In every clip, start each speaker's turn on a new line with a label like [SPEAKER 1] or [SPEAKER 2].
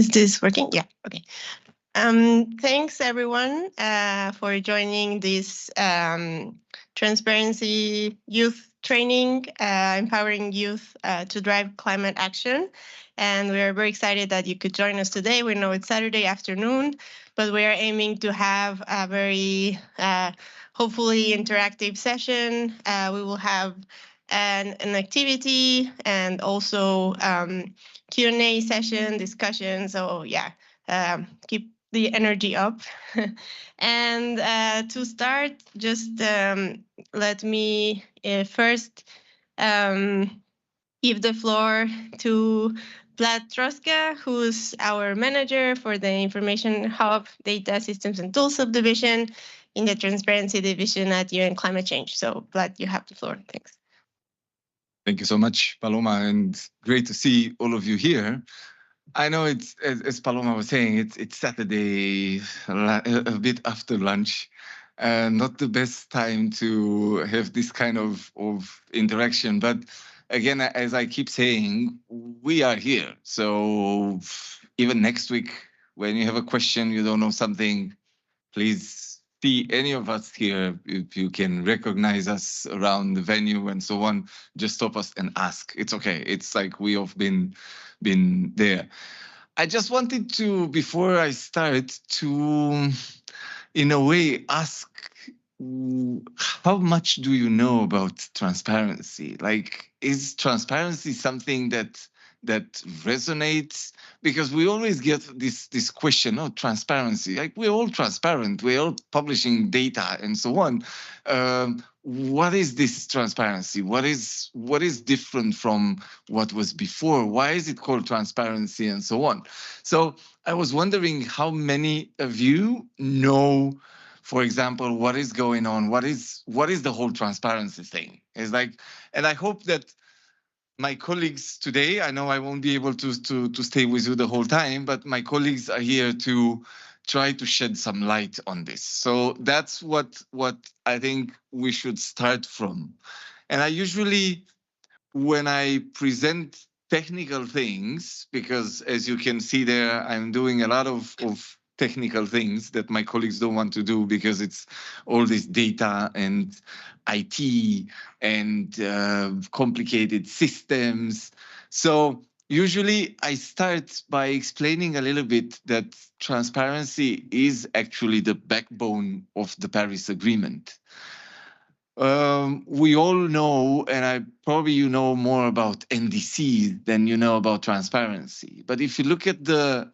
[SPEAKER 1] Is this working? Yeah. Okay. Thanks everyone for joining this transparency youth training, empowering youth to drive climate action. And we are very excited that you could join us today. We know it's Saturday afternoon, but we are aiming to have a very hopefully interactive session. We will have an activity and also Q&A session, discussion. So yeah, keep the energy up. And to start, just let me first give the floor to Vlad Troska, who's our manager for the Information Hub Data Systems and Tools Subdivision in the Transparency Division at UN Climate Change. So Vlad, you have the floor. Thanks.
[SPEAKER 2] Thank you so much, Paloma, and great to see all of you here. I know it's, as Paloma was saying, it's Saturday, a bit after lunch, not the best time to have this kind of interaction. But again, as I keep saying, we are here. So even next week, when you have a question, you don't know something, please see any of us here. If you can recognize us around the venue and so on, just stop us and ask. It's okay. It's like we have been there. I just wanted to, before I start, to, in a way, ask, how much do you know about transparency? Like, is transparency something that resonates? Because we always get this question, oh, transparency. Like, we're all transparent, we're all publishing data and so on. What is this transparency? What is different from what was before? Why is it called transparency and so on? So I was wondering how many of you know, for example, what is going on? What is the whole transparency thing? It's like, and I hope that my colleagues today, I know I won't be able to stay with you the whole time, but my colleagues are here to try to shed some light on this. So that's what I think we should start from. And I usually, when I present technical things, because as you can see there, I'm doing a lot of technical things that my colleagues don't want to do because it's all this data and IT and complicated systems. So usually I start by explaining a little bit that transparency is actually the backbone of the Paris Agreement. We all know, and probably you know more about NDCs than you know about transparency. But if you look at the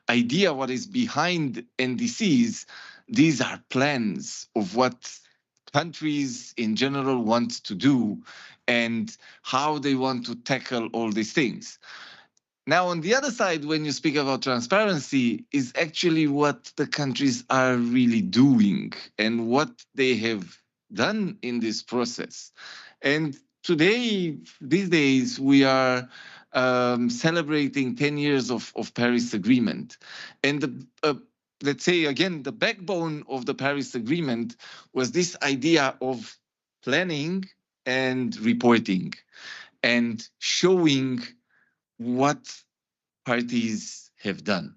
[SPEAKER 2] idea, what is behind NDCs, these are plans of what countries in general want to do and how they want to tackle all these things. Now, on the other side, when you speak about transparency, is actually what the countries are really doing and what they have done in this process. And today, these days, we are celebrating 10 years of Paris Agreement. And let's say, again, the backbone of the Paris Agreement was this idea of planning and reporting and showing what parties have done.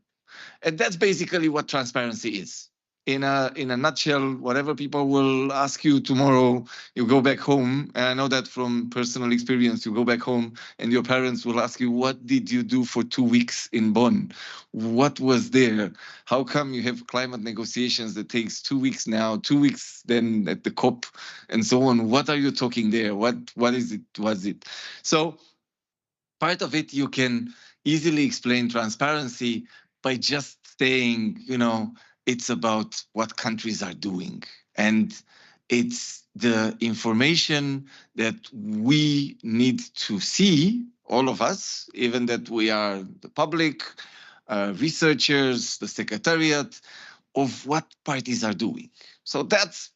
[SPEAKER 2] And that's basically what transparency is. In a nutshell, whatever people will ask you tomorrow, you go back home, and I know that from personal experience, you go back home and your parents will ask you, what did you do for 2 weeks in Bonn? What was there? How come you have climate negotiations that takes 2 weeks now, 2 weeks then at the COP and so on? What are you talking there? What is it? Was it? So part of it, you can easily explain transparency by just saying, it's about what countries are doing. And it's the information that we need to see, all of us, even that we are the public, researchers, the secretariat, of what parties are doing. So that's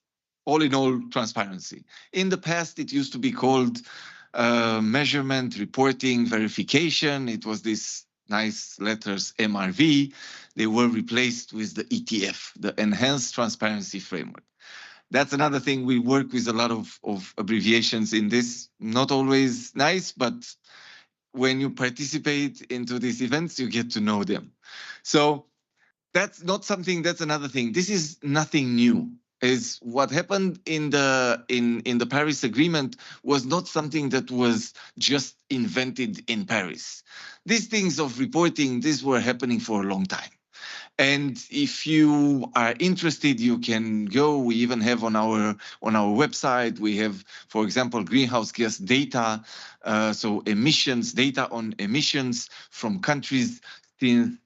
[SPEAKER 2] all in all transparency. In the past, it used to be called measurement, reporting, verification. It was this nice letters MRV. They were replaced with the ETF, the Enhanced Transparency Framework. That's another thing. We work with a lot of abbreviations in this. Not always nice, but when you participate into these events, you get to know them. So that's not something, that's another thing. This is nothing new. Is what happened in the Paris Agreement was not something that was just invented in Paris. These things of reporting, these were happening for a long time. And if you are interested, you can go. We even have on our website, we have, for example, greenhouse gas data, so emissions data on emissions from countries since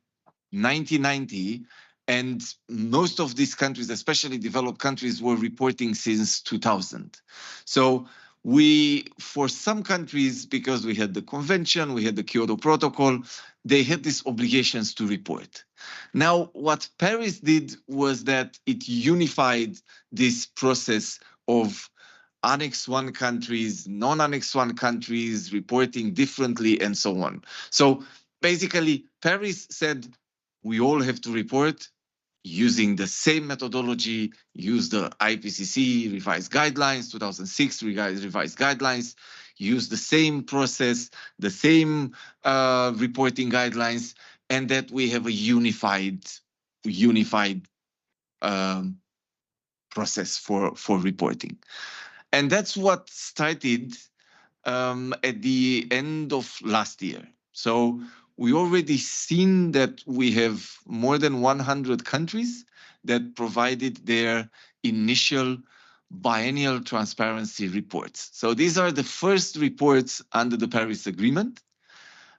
[SPEAKER 2] 1990, and most of these countries, especially developed countries, were reporting since 2000. So for some countries, because we had the convention, we had the Kyoto Protocol, they had these obligations to report. Now, what Paris did was that it unified this process of Annex 1 countries, non-Annex 1 countries reporting differently, and so on. So basically, Paris said we all have to report using the same methodology, use the IPCC revised guidelines, 2006 revised guidelines, use the same process, the same reporting guidelines, and that we have a unified um, process for reporting. And that's what started at the end of last year. So we already seen that we have more than 100 countries that provided their initial biennial transparency reports. So these are the first reports under the Paris Agreement.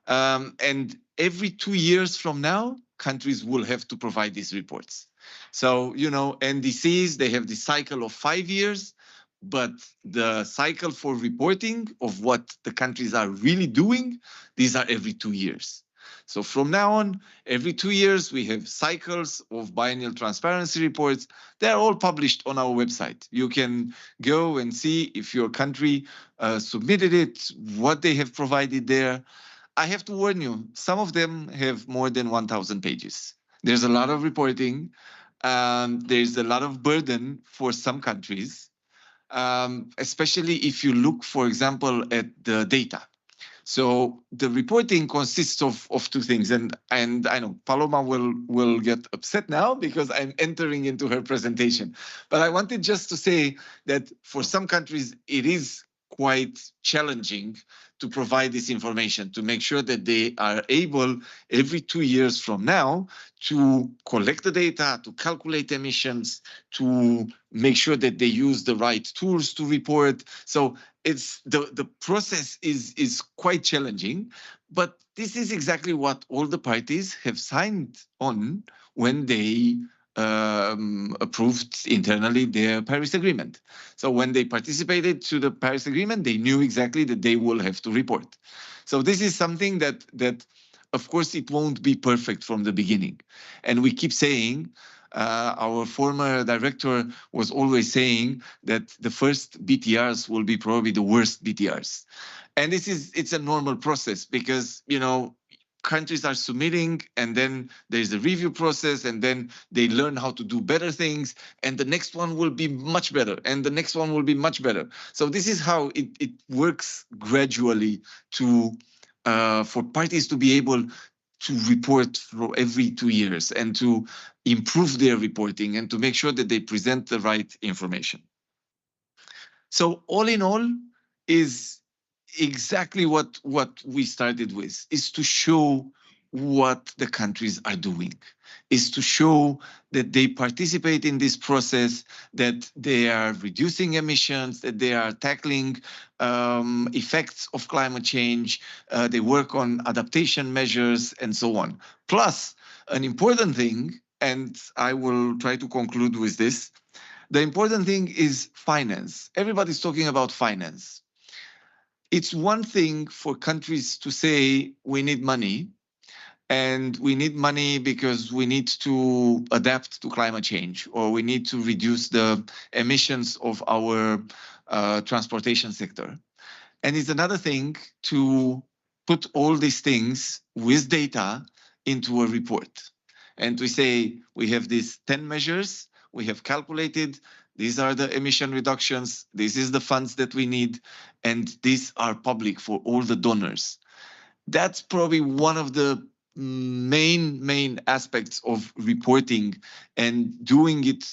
[SPEAKER 2] And every 2 years from now, countries will have to provide these reports. So, NDCs, they have the cycle of 5 years, but the cycle for reporting of what the countries are really doing, these are every 2 years. So from now on, every 2 years, we have cycles of biennial transparency reports. They're all published on our website. You can go and see if your country submitted it, what they have provided there. I have to warn you, some of them have more than 1,000 pages. There's a lot of reporting. There's a lot of burden for some countries, especially if you look, for example, at the data. So the reporting consists of two things, and I know Paloma will get upset now because I'm entering into her presentation. But I wanted just to say that for some countries, it is quite challenging to provide this information, to make sure that they are able every 2 years from now to collect the data, to calculate emissions, to make sure that they use the right tools to report. So it's the process is quite challenging, but this is exactly what all the parties have signed on when they approved internally their Paris Agreement. So when they participated to the Paris Agreement, they knew exactly that they will have to report. So this is something that of course it won't be perfect from the beginning, and we keep saying. Our former director was always saying that the first BTRs will be probably the worst BTRs. And it's a normal process because, countries are submitting and then there's a review process and then they learn how to do better things and the next one will be much better and the next one will be much better. So this is how it works gradually for parties to be able to report for every 2 years and to improve their reporting and to make sure that they present the right information. So all in all is exactly what we started with, is to show what the countries are doing, is to show that they participate in this process, that they are reducing emissions, that they are tackling effects of climate change, they work on adaptation measures, and so on. Plus, an important thing, and I will try to conclude with this, the important thing is finance. Everybody's talking about finance. It's one thing for countries to say we need money, and we need money because we need to adapt to climate change, or we need to reduce the emissions of our transportation sector. And it's another thing to put all these things with data into a report. And we say we have these 10 measures, we have calculated, these are the emission reductions, this is the funds that we need, and these are public for all the donors. That's probably one of the main aspects of reporting, and doing it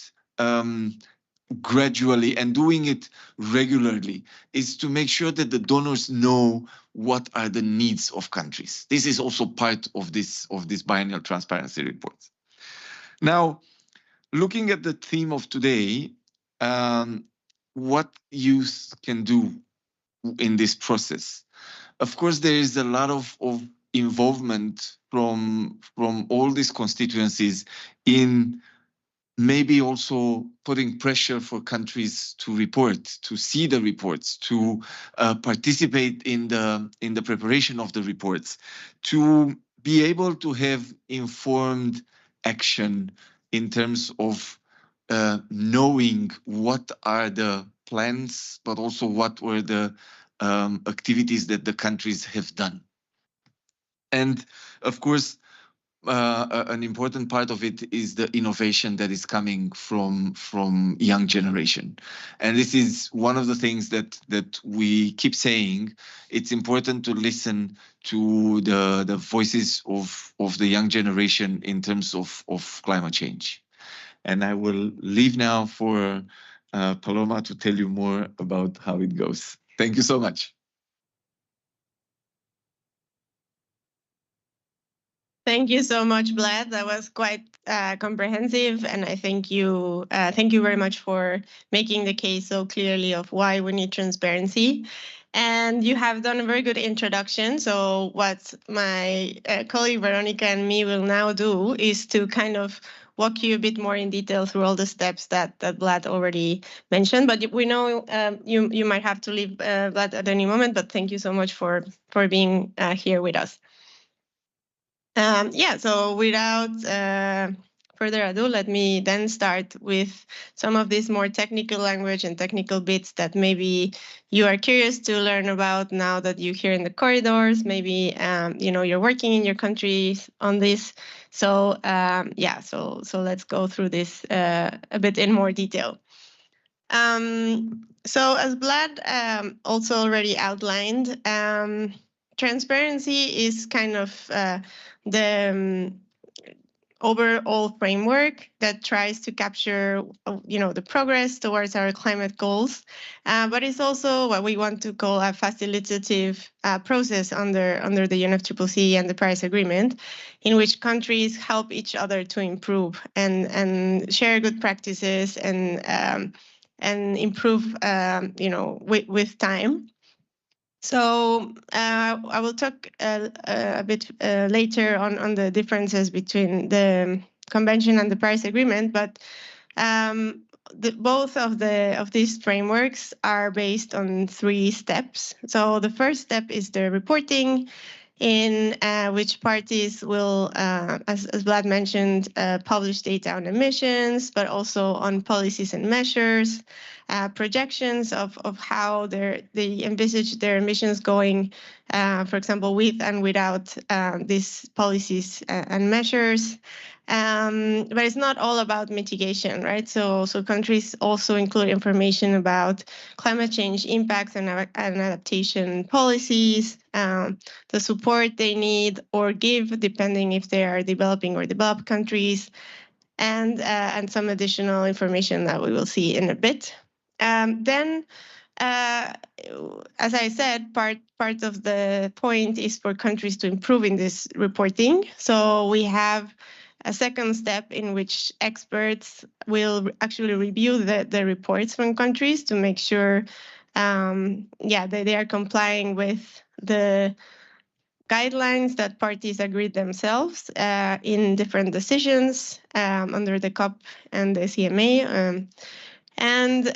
[SPEAKER 2] gradually and doing it regularly, is to make sure that the donors know what are the needs of countries. This is also part of this biennial transparency reports. Now, looking at the theme of today, what youth can do in this process. Of course, there is a lot of involvement from all these constituencies in maybe also putting pressure for countries to report, to see the reports, to participate in the preparation of the reports, to be able to have informed action in terms of knowing what are the plans, but also what were the activities that the countries have done. And of course, an important part of it is the innovation that is coming from young generation, and this is one of the things that we keep saying. It's important to listen to the voices of the young generation in terms of climate change. And I will leave now for Paloma to tell you more about how it goes. Thank you so much.
[SPEAKER 1] Thank you so much, Vlad. That was quite comprehensive, and I thank you very much for making the case so clearly of why we need transparency. And you have done a very good introduction. So what my colleague Veronica and me will now do is to kind of walk you a bit more in detail through all the steps that Vlad already mentioned. But we know you might have to leave, Vlad, at any moment. But thank you so much for being here with us. So without further ado, let me then start with some of this more technical language and technical bits that maybe you are curious to learn about now that you're here in the corridors. Maybe you're working in your country on this. So so let's go through this a bit in more detail. So as Vlad also already outlined, transparency is kind of the overall framework that tries to capture, the progress towards our climate goals, but it's also what we want to call a facilitative process under the UNFCCC and the Paris Agreement, in which countries help each other to improve and share good practices and improve, with time. So I will talk a bit later on the differences between the Convention and the Paris Agreement, but both of these frameworks are based on 3 steps. So the first step is the reporting, in which parties will, as Vlad mentioned, publish data on emissions, but also on policies and measures, projections of how they envisage their emissions going, for example, with and without these policies and measures. But it's not all about mitigation, right? So countries also include information about climate change impacts and adaptation policies, the support they need or give, depending if they are developing or developed countries, and some additional information that we will see in a bit. Then, as I said, part of the point is for countries to improve in this reporting. So we have a second step in which experts will actually review the reports from countries to make sure they are complying with the guidelines that parties agreed themselves in different decisions under the COP and the CMA, and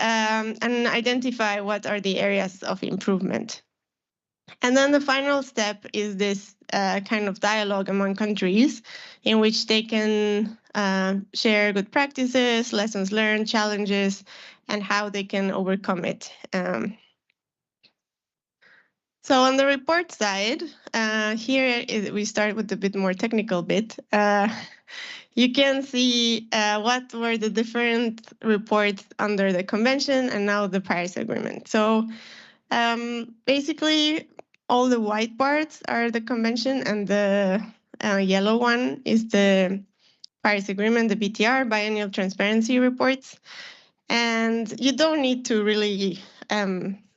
[SPEAKER 1] identify what are the areas of improvement. And then the final step is this kind of dialogue among countries in which they can share good practices, lessons learned, challenges, and how they can overcome it. So on the report side, we start with a bit more technical bit. You can see what were the different reports under the convention and now the Paris Agreement. So basically, all the white parts are the convention, and the yellow one is the Paris Agreement, the BTR, Biennial Transparency Reports. And you don't need to really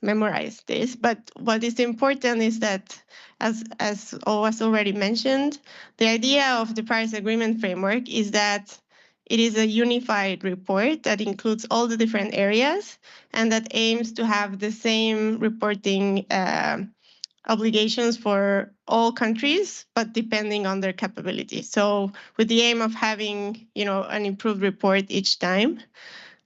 [SPEAKER 1] memorize this, but what is important is that, as was already mentioned, the idea of the Paris Agreement framework is that it is a unified report that includes all the different areas and that aims to have the same reporting obligations for all countries, but depending on their capability. So with the aim of having, an improved report each time.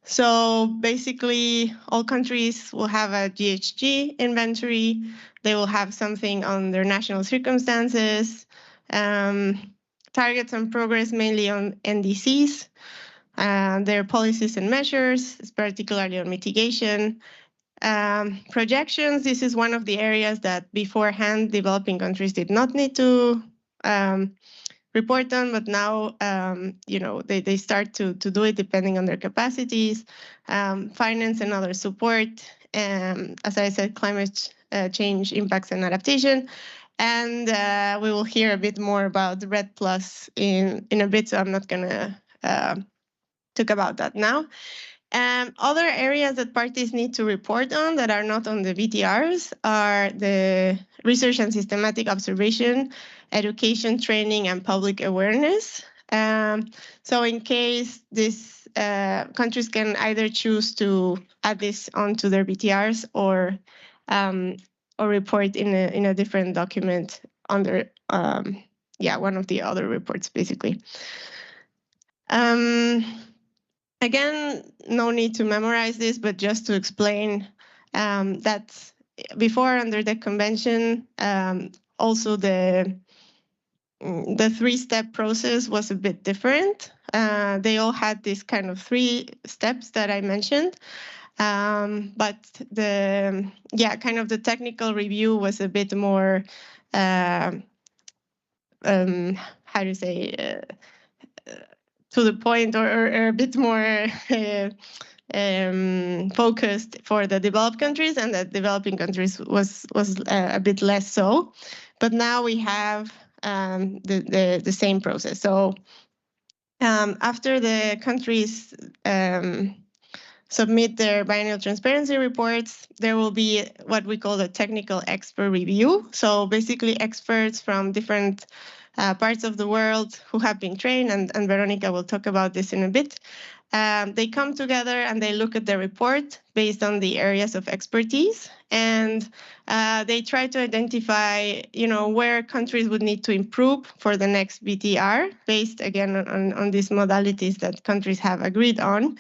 [SPEAKER 1] So basically, all countries will have a GHG inventory. They will have something on their national circumstances, targets and progress mainly on NDCs, their policies and measures, particularly on mitigation. Projections, this is one of the areas that beforehand developing countries did not need to report on, but now they start to do it depending on their capacities, finance and other support, as I said, climate change impacts and adaptation. And we will hear a bit more about the RED Plus in a bit, so I'm not going to talk about that now. Other areas that parties need to report on that are not on the BTRs are the research and systematic observation, education, training, and public awareness. So in case this countries can either choose to add this onto their BTRs or report in a different document under one of the other reports, basically. Again, no need to memorize this, but just to explain that before under the convention, also the three-step process was a bit different. They all had these kind of 3 steps that I mentioned. But the technical review was a bit more, how to say, to the point or a bit more focused for the developed countries, and the developing countries was a bit less so. But now we have the same process. So after the countries submit their biennial transparency reports, there will be what we call a technical expert review. So basically experts from different parts of the world who have been trained, and Veronica will talk about this in a bit. They come together and they look at the report based on the areas of expertise, and they try to identify, where countries would need to improve for the next BTR, based again on these modalities that countries have agreed on.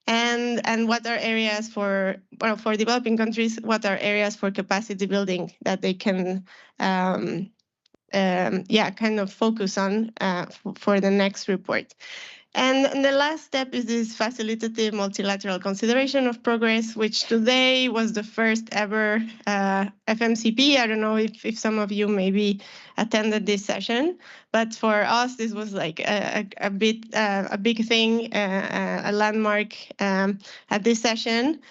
[SPEAKER 1] And what are areas for developing countries, what are areas for capacity building that they can kind of focus on for the next report. And the last step is this facilitative multilateral consideration of progress, which today was the first ever FMCP. I don't know if some of you maybe attended this session, but for us, this was like a big thing, a landmark at this session.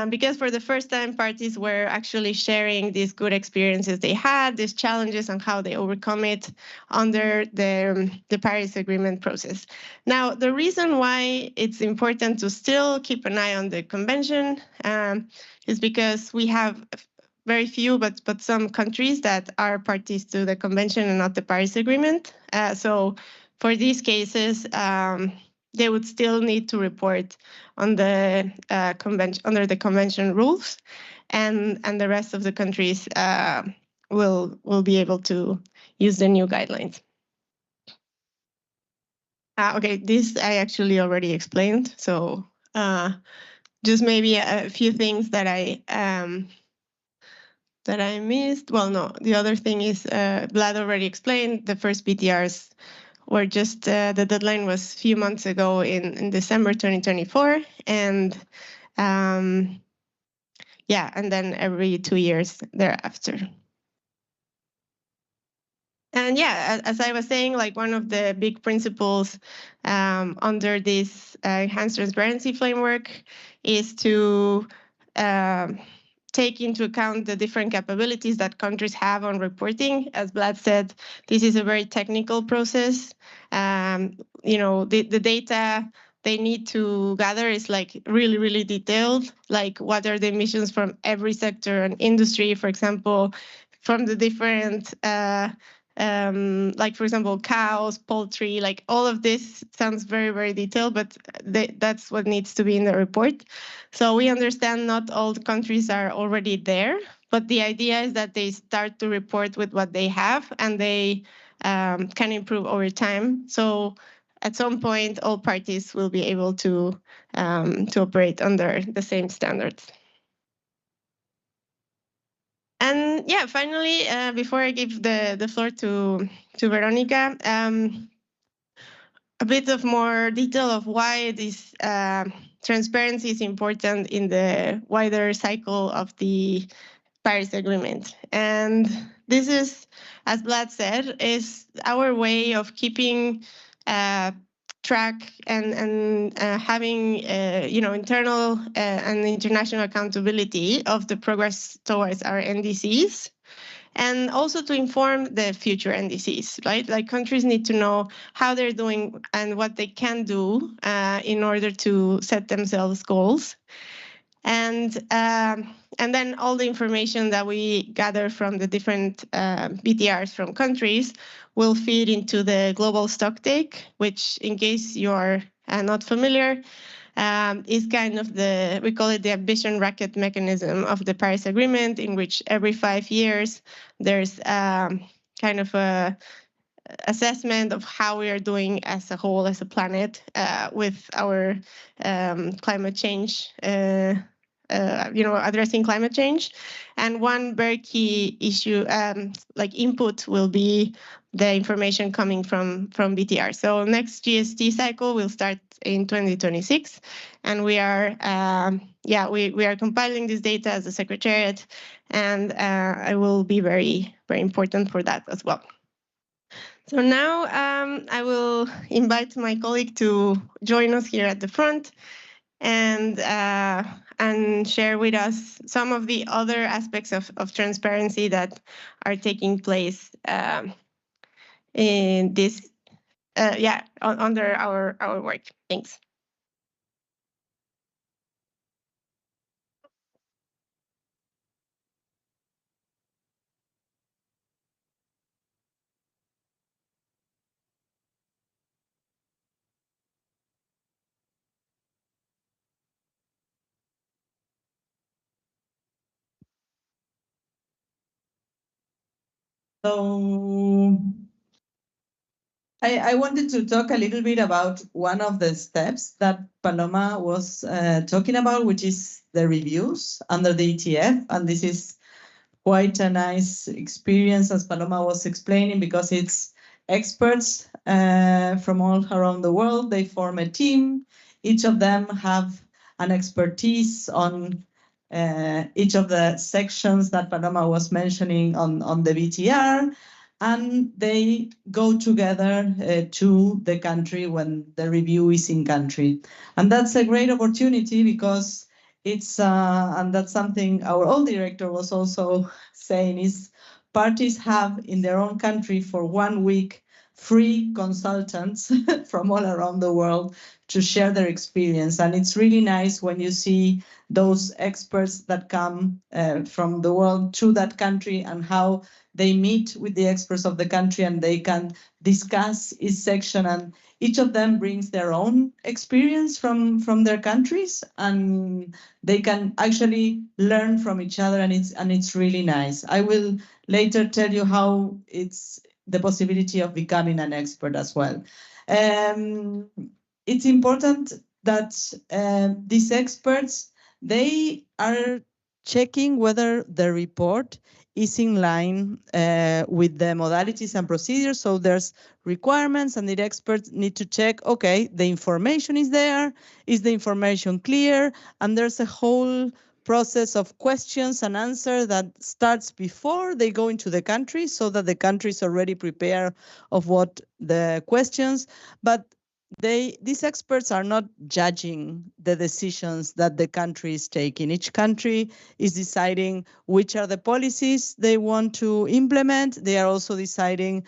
[SPEAKER 1] Because for the first time, parties were actually sharing these good experiences they had, these challenges, and how they overcome it under the Paris Agreement process. Now, the reason why it's important to still keep an eye on the convention is because we have very few, but some countries that are parties to the convention and not the Paris Agreement. So for these cases, they would still need to report on the convention under the convention rules, and the rest of the countries will be able to use the new guidelines. Okay, this I actually already explained, so just maybe a few things that I missed. Well, no, the other thing is Vlad already explained. The first BTRs were just the deadline was a few months ago in December 2024, and and then every 2 years thereafter. And as I was saying, like one of the big principles under this enhanced transparency framework is to take into account the different capabilities that countries have on reporting. As Vlad said, this is a very technical process. The data they need to gather is like really, really detailed, like what are the emissions from every sector and industry, for example, from the different like, for example, cows, poultry, like all of this sounds very, very detailed, but that's what needs to be in the report. So we understand not all the countries are already there, but the idea is that they start to report with what they have and they can improve over time. So at some point, all parties will be able to operate under the same standards. And yeah, finally, before I give the floor to Veronica, a bit of more detail of why this transparency is important in the wider cycle of the Paris Agreement. And this is, as Vlad said, is our way of keeping track and having internal and international accountability of the progress towards our NDCs, and also to inform the future NDCs, right? Like countries need to know how they're doing and what they can do in order to set themselves goals. And then all the information that we gather from the different BTRs from countries will feed into the global stocktake, which, in case you're not familiar, is kind of we call it the ambition racket mechanism of the Paris Agreement, in which every 5 years there's kind of a assessment of how we are doing as a whole, as a planet, with our climate change, addressing climate change. And one very key issue, like input, will be the information coming from BTR. So next GST cycle will start in 2026, and we are we are compiling this data as a secretariat, and it will be very, very important for that as well. So now I will invite my colleague to join us here at the front and share with us some of the other aspects of transparency that are taking place in this, under our work. Thanks.
[SPEAKER 3] So I wanted to talk a little bit about one of the steps that Paloma was talking about, which is the reviews under the ETF. And this is quite a nice experience, as Paloma was explaining, because it's experts from all around the world. They form a team. Each of them have an expertise on each of the sections that Paloma was mentioning on the BTR, and they go together to the country when the review is in country. And that's a great opportunity because it's, and that's something our old director was also saying, is parties have in their own country for 1 week free consultants from all around the world to share their experience. And it's really nice when you see those experts that come from the world to that country and how they meet with the experts of the country and they can discuss each section, and each of them brings their own experience from their countries, and they can actually learn from each other, and it's really nice. I will later tell you how it's the possibility of becoming an expert as well. It's important that these experts, they are checking whether the report is in line with the modalities and procedures. So there's requirements, and the experts need to check, okay, the information is there, is the information clear? And there's a whole process of questions and answers that starts before they go into the country, so that the country is already prepared of what the questions. But these experts are not judging the decisions that the country is taking. Each country is deciding which are the policies they want to implement. They are also deciding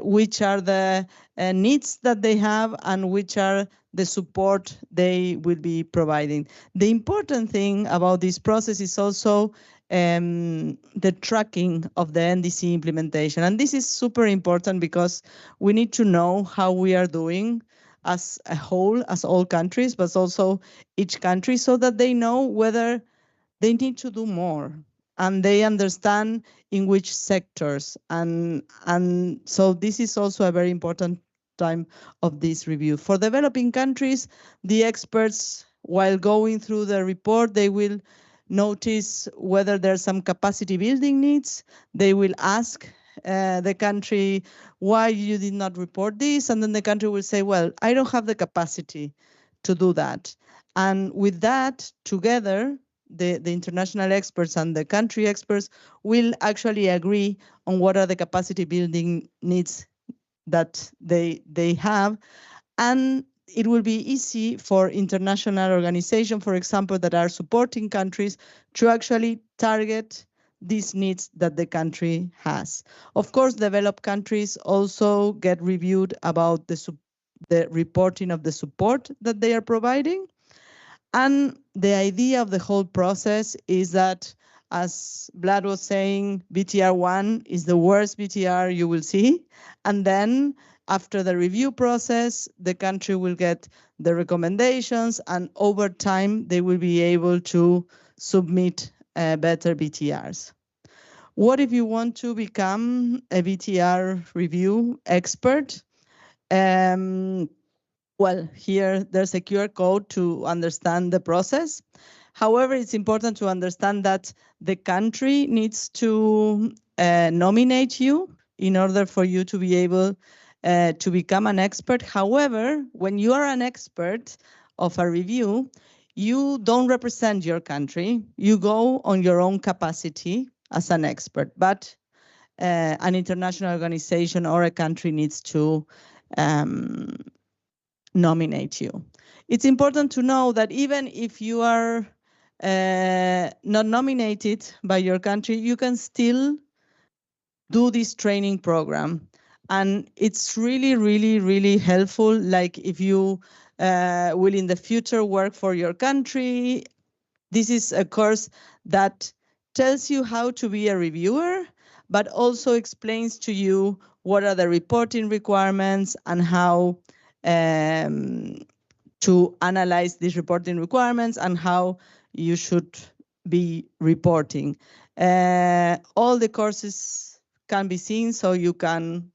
[SPEAKER 3] which are the needs that they have and which are the support they will be providing. The important thing about this process is also the tracking of the NDC implementation. And this is super important because we need to know how we are doing as a whole, as all countries, but also each country, so that they know whether they need to do more and they understand in which sectors. And so this is also a very important time of this review. For developing countries, the experts, while going through the report, they will notice whether there's some capacity building needs. They will ask the country why you did not report this, and then the country will say, well, I don't have the capacity to do that. And with that, together, the international experts and the country experts will actually agree on what are the capacity building needs that they have. And it will be easy for international organizations, for example, that are supporting countries to actually target these needs that the country has. Of course, developed countries also get reviewed about the reporting of the support that they are providing. And the idea of the whole process is that, as Vlad was saying, BTR1 is the worst BTR you will see. And then after the review process, the country will get the recommendations, and over time, they will be able to submit better BTRs. What if you want to become a BTR review expert? Well, here there's a QR code to understand the process. However, it's important to understand that the country needs to nominate you in order for you to be able to become an expert. However, when you are an expert of a review, you don't represent your country. You go on your own capacity as an expert, but an international organization or a country needs to nominate you. It's important to know that even if you are not nominated by your country, you can still do this training program. And it's really, really, really helpful. Like if you will in the future work for your country, this is a course that tells you how to be a reviewer, but also explains to you what are the reporting requirements and how to analyze these reporting requirements and how you should be reporting. All the courses can be seen, so you can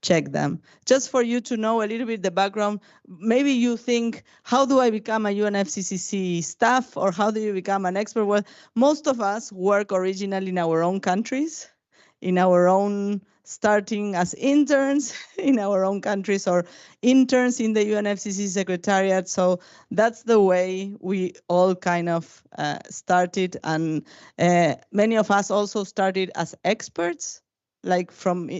[SPEAKER 3] check them. Just for you to know a little bit the background, maybe you think, how do I become a UNFCCC staff, or how do you become an expert? Well, most of us work originally in our own countries, in our own, starting as interns in our own countries or interns in the UNFCCC Secretariat. So that's the way we all kind of started. And many of us also started as experts, like from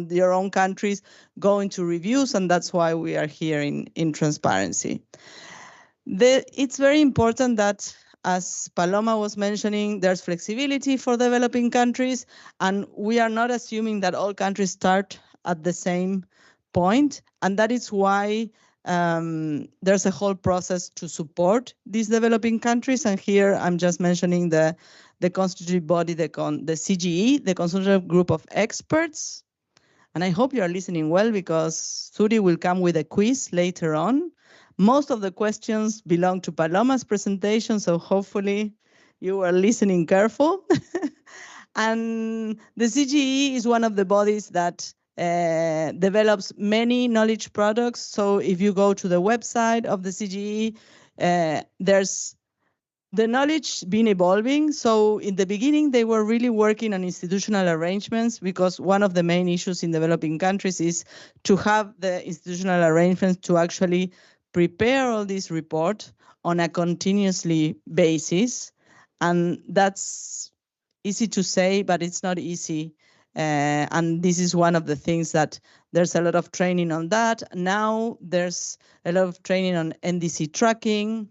[SPEAKER 3] your own countries, going to reviews, and that's why we are here in transparency. It's very important that, as Paloma was mentioning, there's flexibility for developing countries, and we are not assuming that all countries start at the same point, and that is why there's a whole process to support these developing countries. And here I'm just mentioning the constitutive body, the CGE, the Consultative Group of Experts. And I hope you are listening well, because Suri will come with a quiz later on. Most of the questions belong to Paloma's presentation, so hopefully you are listening careful. And the CGE is one of the bodies that develops many knowledge products. So if you go to the website of the CGE, there's the knowledge been evolving. So in the beginning, they were really working on institutional arrangements, because one of the main issues in developing countries is to have the institutional arrangements to actually prepare all these reports on a continuously basis. And that's easy to say, but it's not easy And this is one of the things that there's a lot of training on that. Now there's a lot of training on NDC tracking.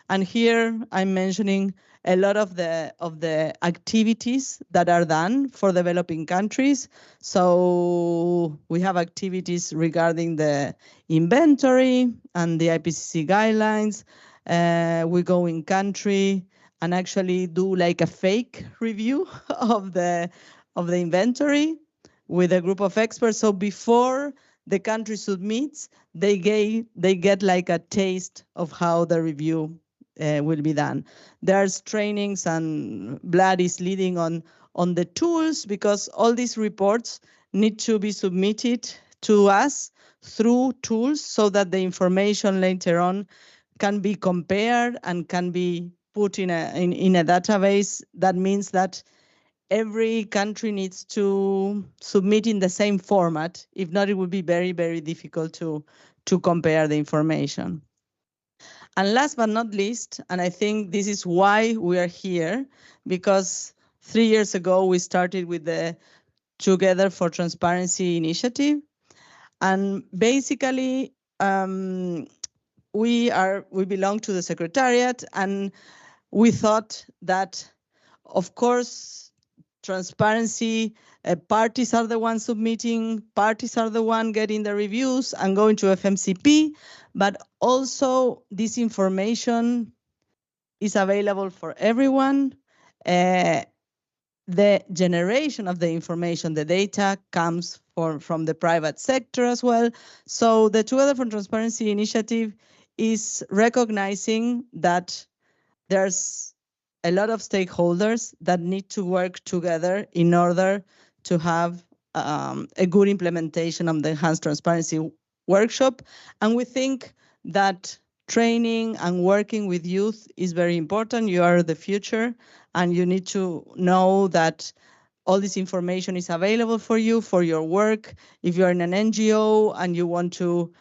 [SPEAKER 3] And here I'm mentioning a lot of the activities that are done for developing countries. So we have activities regarding the inventory and the IPCC guidelines. We go in country and actually do like a fake review of the inventory with a group of experts. So before the country submits, they get like a taste of how the review will be done. There's trainings, and Vlad is leading on the tools, because all these reports need to be submitted to us through tools so that the information later on can be compared and can be put in a database. That means that every country needs to submit in the same format. If not, it would be very, very difficult to compare the information. And last but not least, and I think this is why we are here, because 3 years ago we started with the Together for Transparency initiative. And basically, we belong to the Secretariat, and we thought that, of course, transparency, parties are the ones submitting, parties are the one getting the reviews and going to FMCP, but also this information is available for everyone. The generation of the information, the data, comes from the private sector as well. So the Together for Transparency initiative is recognizing that there's a lot of stakeholders that need to work together in order to have a good implementation of the Enhanced Transparency workshop. And we think that training and working with youth is very important. You are the future, and you need to know that all this information is available for you, for your work. If you're in an NGO and you want to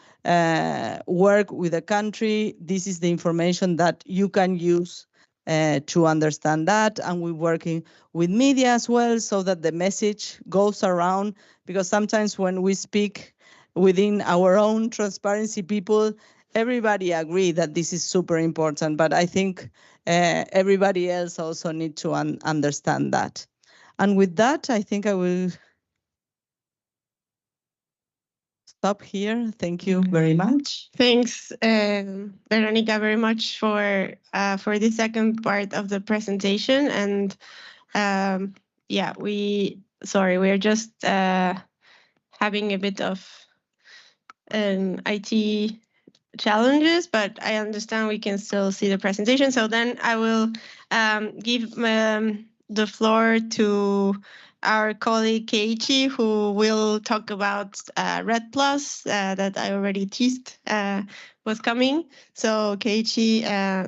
[SPEAKER 3] work with a country, this is the information that you can use to understand that. And we're working with media as well, so that the message goes around, because sometimes when we speak within our own transparency people, everybody agree that this is super important, but I think everybody else also need to understand that. And with that, I think I will stop here. Thank you very much.
[SPEAKER 1] Thanks, Veronica, very much for the second part of the presentation. And yeah, we're just having a bit of IT challenges, but I understand we can still see the presentation. So then I will give the floor to our colleague Keiichi, who will talk about Red Plus that I already teased was coming. So Keiichi,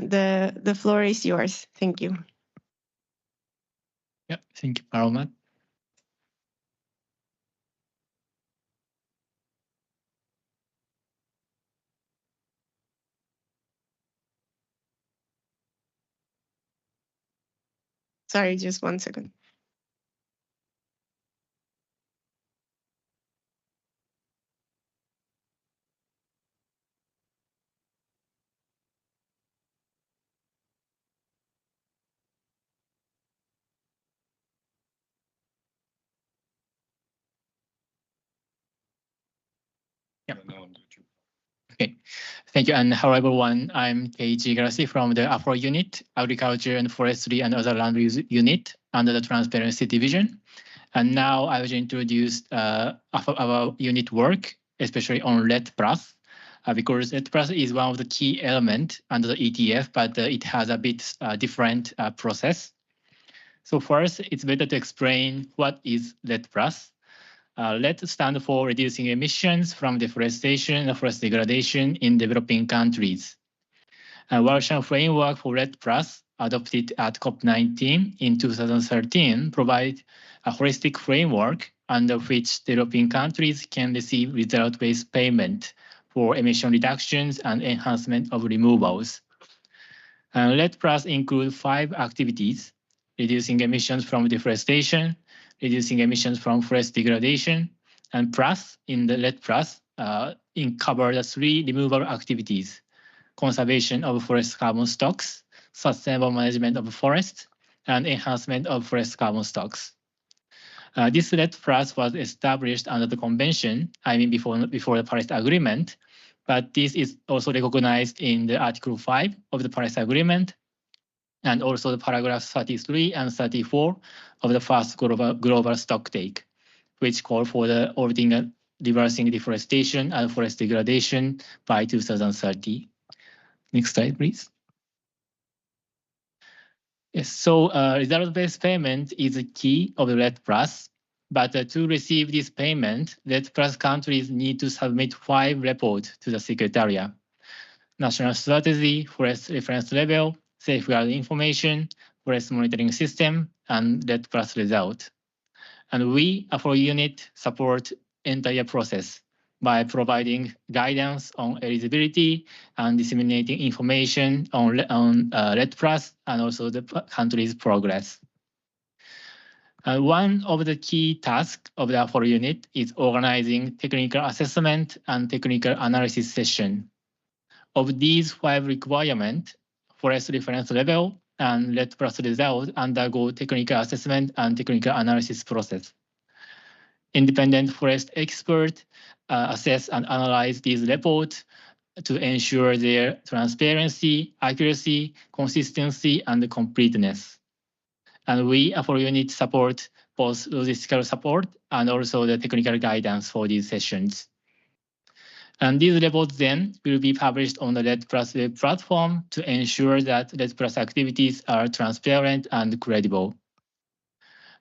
[SPEAKER 1] the floor is yours. Thank you.
[SPEAKER 4] Yeah, thank you, Paloma.
[SPEAKER 1] Sorry, just 1 second.
[SPEAKER 4] Yeah. Okay, thank you, and hello everyone. I'm Keiichi Garasi from the Afro Unit, Agriculture and Forestry and Other Land Use Unit under the Transparency Division. And now I will introduce our unit work, especially on RED Plus, because RED Plus is one of the key elements under the ETF, but it has a bit different process. So first, it's better to explain what is RED Plus. RED stands for reducing emissions from deforestation and forest degradation in developing countries. A Warsaw framework for RED Plus, adopted at COP19 in 2013, provides a holistic framework under which developing countries can receive result-based payment for emission reductions and enhancement of removals. RED Plus includes 5 activities: reducing emissions from deforestation, reducing emissions from forest degradation, and plus, in the RED plus, cover the 3 removal activities: conservation of forest carbon stocks, sustainable management of forests, and enhancement of forest carbon stocks. This RED plus was established under the convention, before the Paris Agreement, but this is also recognized in the Article 5 of the Paris Agreement, and also the paragraphs 33 and 34 of the first global stocktake, which call for the orbiting reversing deforestation and forest degradation by 2030. Next slide, please. Yes, so result-based payment is a key of the RED plus, but to receive this payment, RED plus countries need to submit 5 reports to the Secretariat: National Strategy, Forest Reference Level, Safeguard Information, Forest Monitoring System, and RED plus result. And we, A4 unit, support entire process by providing guidance on eligibility and disseminating information on RED plus and also the country's progress. One of the key tasks of the A4 unit is organizing technical assessment and technical analysis session. Of these 5 requirements, forest reference level and RED plus result undergo technical assessment and technical analysis process. Independent forest experts assess and analyze these reports to ensure their transparency, accuracy, consistency, and completeness. And we, A4 unit, support both logistical support and also the technical guidance for these sessions. And these reports then will be published on the RED plus web platform to ensure that RED plus activities are transparent and credible.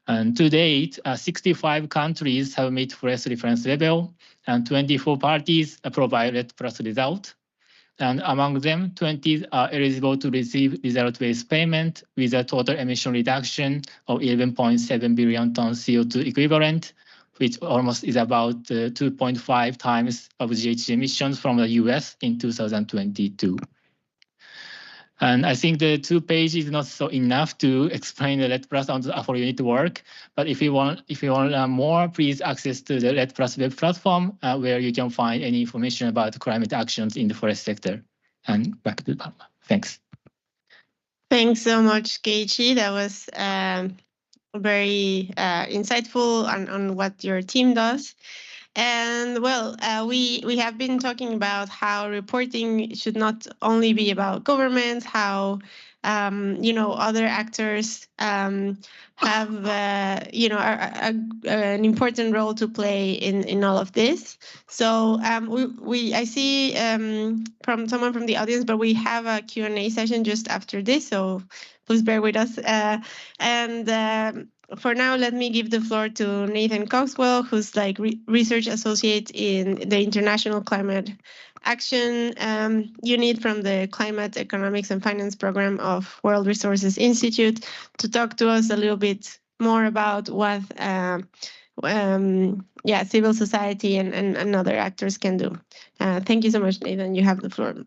[SPEAKER 4] And to date, 65 countries have met forest reference level, and 24 parties provide RED plus result. And among them, 20 are eligible to receive result-based payment with a total emission reduction of 11.7 billion tons CO2 equivalent, which almost is about 2.5 times of GHG emissions from the US in 2022. And I think the 2 pages is not so enough to explain the RED plus on the A4 unit work. But if you want more, please access to the RED plus web platform, where you can find any information about climate actions in the forest sector. And back to Palma. Thanks.
[SPEAKER 1] Thanks so much, Keiichi. That was very insightful on what your team does. And well, we have been talking about how reporting should not only be about governments, how other actors have an important role to play in all of this. So I see from someone from the audience, but we have a Q&A session just after this, so please bear with us. For now, let me give the floor to Nathan Coxwell, who's like research associate in the International Climate Action Unit from the Climate Economics and Finance Program of World Resources Institute, to talk to us a little bit more about what civil society and other actors can do. Thank you so much, Nathan. You have the floor.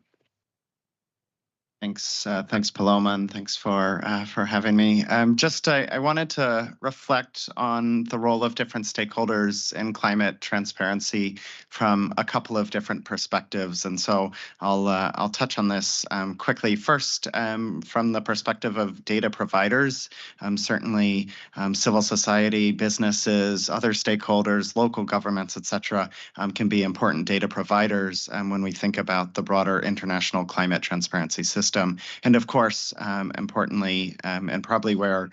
[SPEAKER 5] Thanks, Paloma, and thanks for having me. I wanted to reflect on the role of different stakeholders in climate transparency from a couple of different perspectives, and so I'll touch on this quickly. First, from the perspective of data providers, certainly civil society, businesses, other stakeholders, local governments, etc., can be important data providers when we think about the broader international climate transparency system. And of course, importantly, and probably where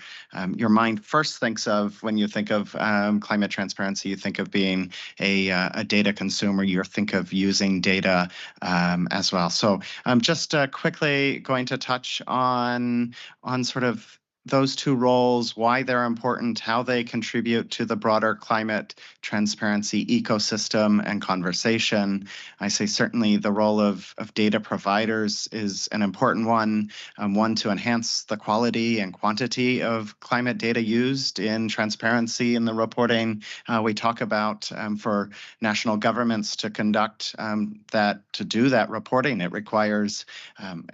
[SPEAKER 5] your mind first thinks of when you think of climate transparency, you think of being a data consumer, you think of using data as well. So I'm just quickly going to touch on sort of those 2 roles, why they're important, how they contribute to the broader climate transparency ecosystem and conversation. I say certainly the role of data providers is an important one to enhance the quality and quantity of climate data used in transparency in the reporting we talk about. For national governments to conduct to do that reporting, it requires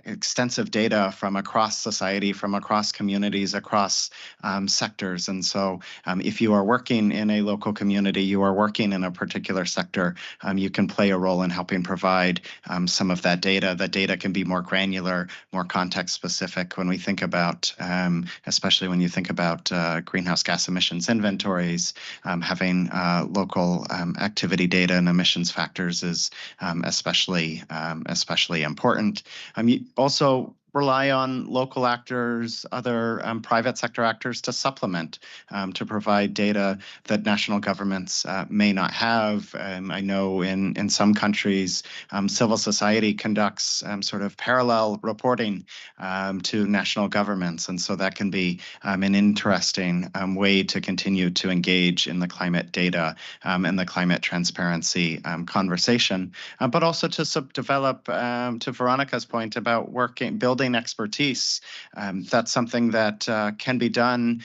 [SPEAKER 5] extensive data from across society, from across communities, communities across sectors. And so if you are working in a local community, you are working in a particular sector, you can play a role in helping provide some of that data. The data can be more granular, more context specific when we think about, especially when you think about greenhouse gas emissions inventories, having local activity data and emissions factors is especially important. You also rely on local actors, other private sector actors to supplement, to provide data that national governments may not have. I know in some countries, civil society conducts sort of parallel reporting to national governments. And so that can be an interesting way to continue to engage in the climate data and the climate transparency conversation, but also to develop, to Veronica's point about building expertise. That's something that can be done.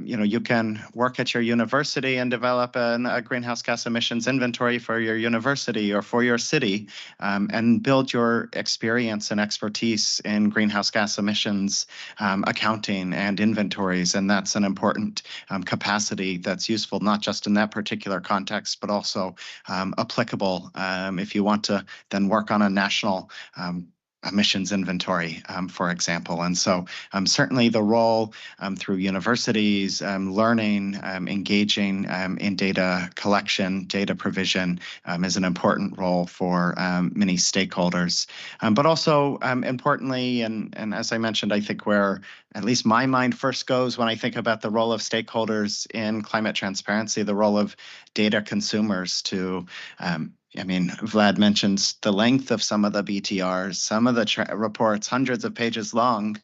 [SPEAKER 5] You can work at your university and develop a greenhouse gas emissions inventory for your university or for your city, and build your experience and expertise in greenhouse gas emissions accounting and inventories. And that's an important capacity that's useful, not just in that particular context, but also applicable if you want to then work on a national emissions inventory, for example. And so certainly the role through universities, learning, engaging in data collection, data provision is an important role for many stakeholders. But also importantly, and as I mentioned, I think where at least my mind first goes when I think about the role of stakeholders in climate transparency, the role of data consumers to Vlad mentions the length of some of the BTRs, some of the reports, hundreds of pages long.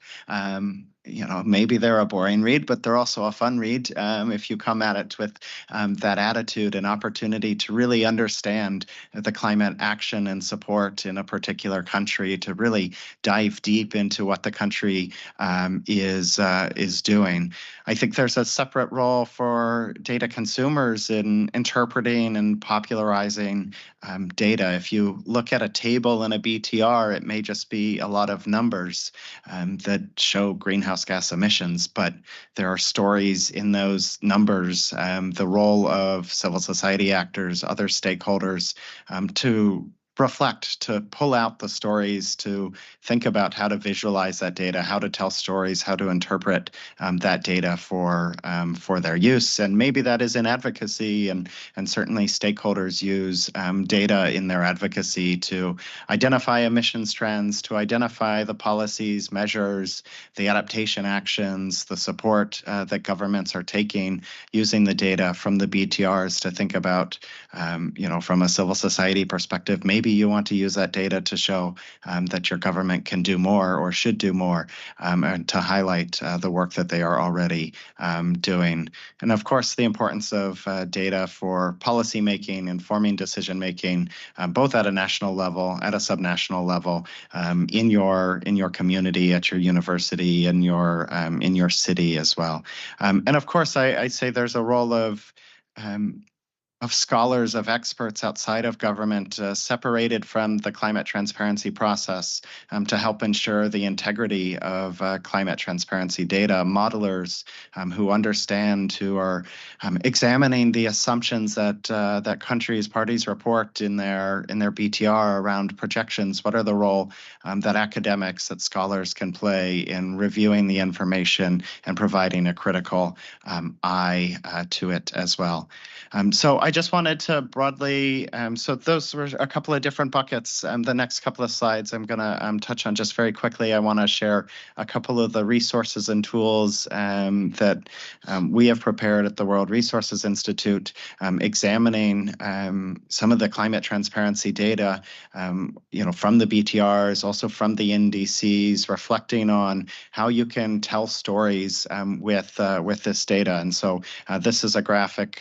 [SPEAKER 5] Maybe they're a boring read, but they're also a fun read if you come at it with that attitude and opportunity to really understand the climate action and support in a particular country, to really dive deep into what the country is doing. I think there's a separate role for data consumers in interpreting and popularizing data. If you look at a table in a BTR, it may just be a lot of numbers that show greenhouse gas emissions, but there are stories in those numbers, the role of civil society actors, other stakeholders to reflect, to pull out the stories, to think about how to visualize that data, how to tell stories, how to interpret that data for their use. And maybe that is in advocacy, and certainly stakeholders use data in their advocacy to identify emissions trends, to identify the policies, measures, the adaptation actions, the support that governments are taking, using the data from the BTRs to think about, from a civil society perspective, maybe you want to use that data to show that your government can do more or should do more, and to highlight the work that they are already doing. And of course, the importance of data for policy making, informing decision making, both at a national level, at a subnational level, in your community, at your university, in your city as well. And of course, I say there's a role of scholars, of experts outside of government, separated from the climate transparency process, to help ensure the integrity of climate transparency data, modelers who understand, who are examining the assumptions that countries, parties report in their BTR around projections. What are the role that academics, that scholars can play in reviewing the information and providing a critical eye to it as well. So I just wanted to broadly, so those were a couple of different buckets. The next couple of slides I'm going to touch on just very quickly. I want to share a couple of the resources and tools that we have prepared at the World Resources Institute, examining some of the climate transparency data, from the BTRs, also from the NDCs, reflecting on how you can tell stories with this data. And so this is a graphic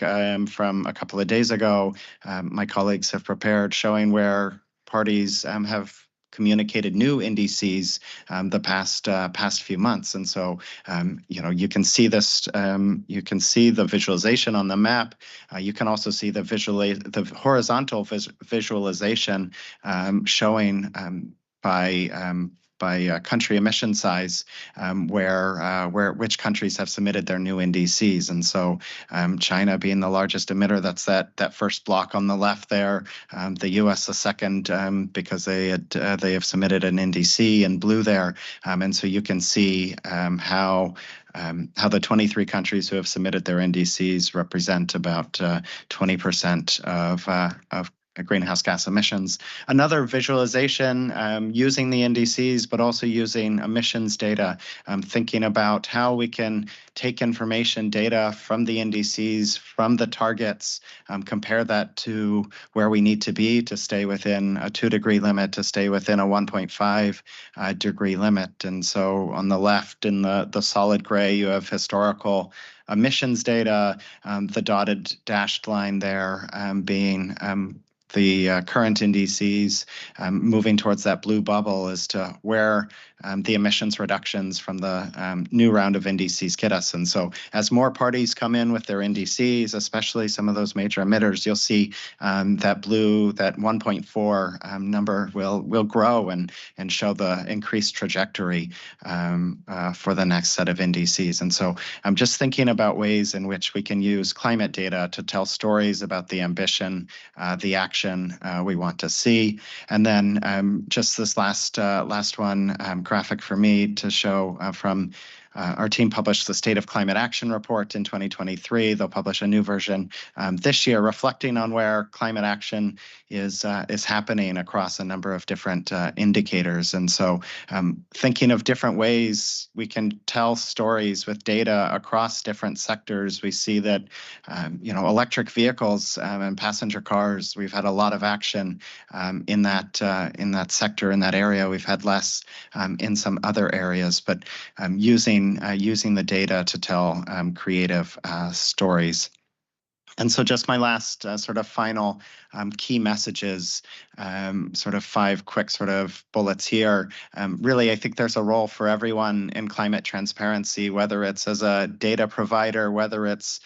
[SPEAKER 5] from a couple of days ago. My colleagues have prepared, showing where parties have communicated new NDCs the past few months. And so, you can see this, you can see the visualization on the map. You can also see the horizontal visualization showing by country emission size, which countries have submitted their new NDCs. And so China being the largest emitter, that's that first block on the left there. The U.S. the second because they have submitted an NDC in blue there, and so you can see how the 23 countries who have submitted their NDCs represent about 20% of greenhouse gas emissions. Another visualization using the NDCs, but also using emissions data, thinking about how we can take information data from the NDCs, from the targets, compare that to where we need to be to stay within a 2-degree limit, to stay within a 1.5 degree limit. And so on the left in the solid gray, you have historical emissions data, the dotted dashed line there being the current NDCs, moving towards that blue bubble as to where the emissions reductions from the new round of NDCs get us. And so as more parties come in with their NDCs, especially some of those major emitters, you'll see that blue, that 1.4 number will grow and show the increased trajectory for the next set of NDCs. And so I'm just thinking about ways in which we can use climate data to tell stories about the ambition, the action we want to see. And then just this last one, graphic for me to show from our team published the State of Climate Action report in 2023. They'll publish a new version this year, reflecting on where climate action is happening across a number of different indicators. And so thinking of different ways we can tell stories with data across different sectors. We see that, electric vehicles and passenger cars, we've had a lot of action in that sector, in that area. We've had less in some other areas, but using the data to tell creative stories. And so just my last sort of final key messages, sort of 5 quick sort of bullets here. Really, I think there's a role for everyone in climate transparency, whether it's as a data provider, whether it's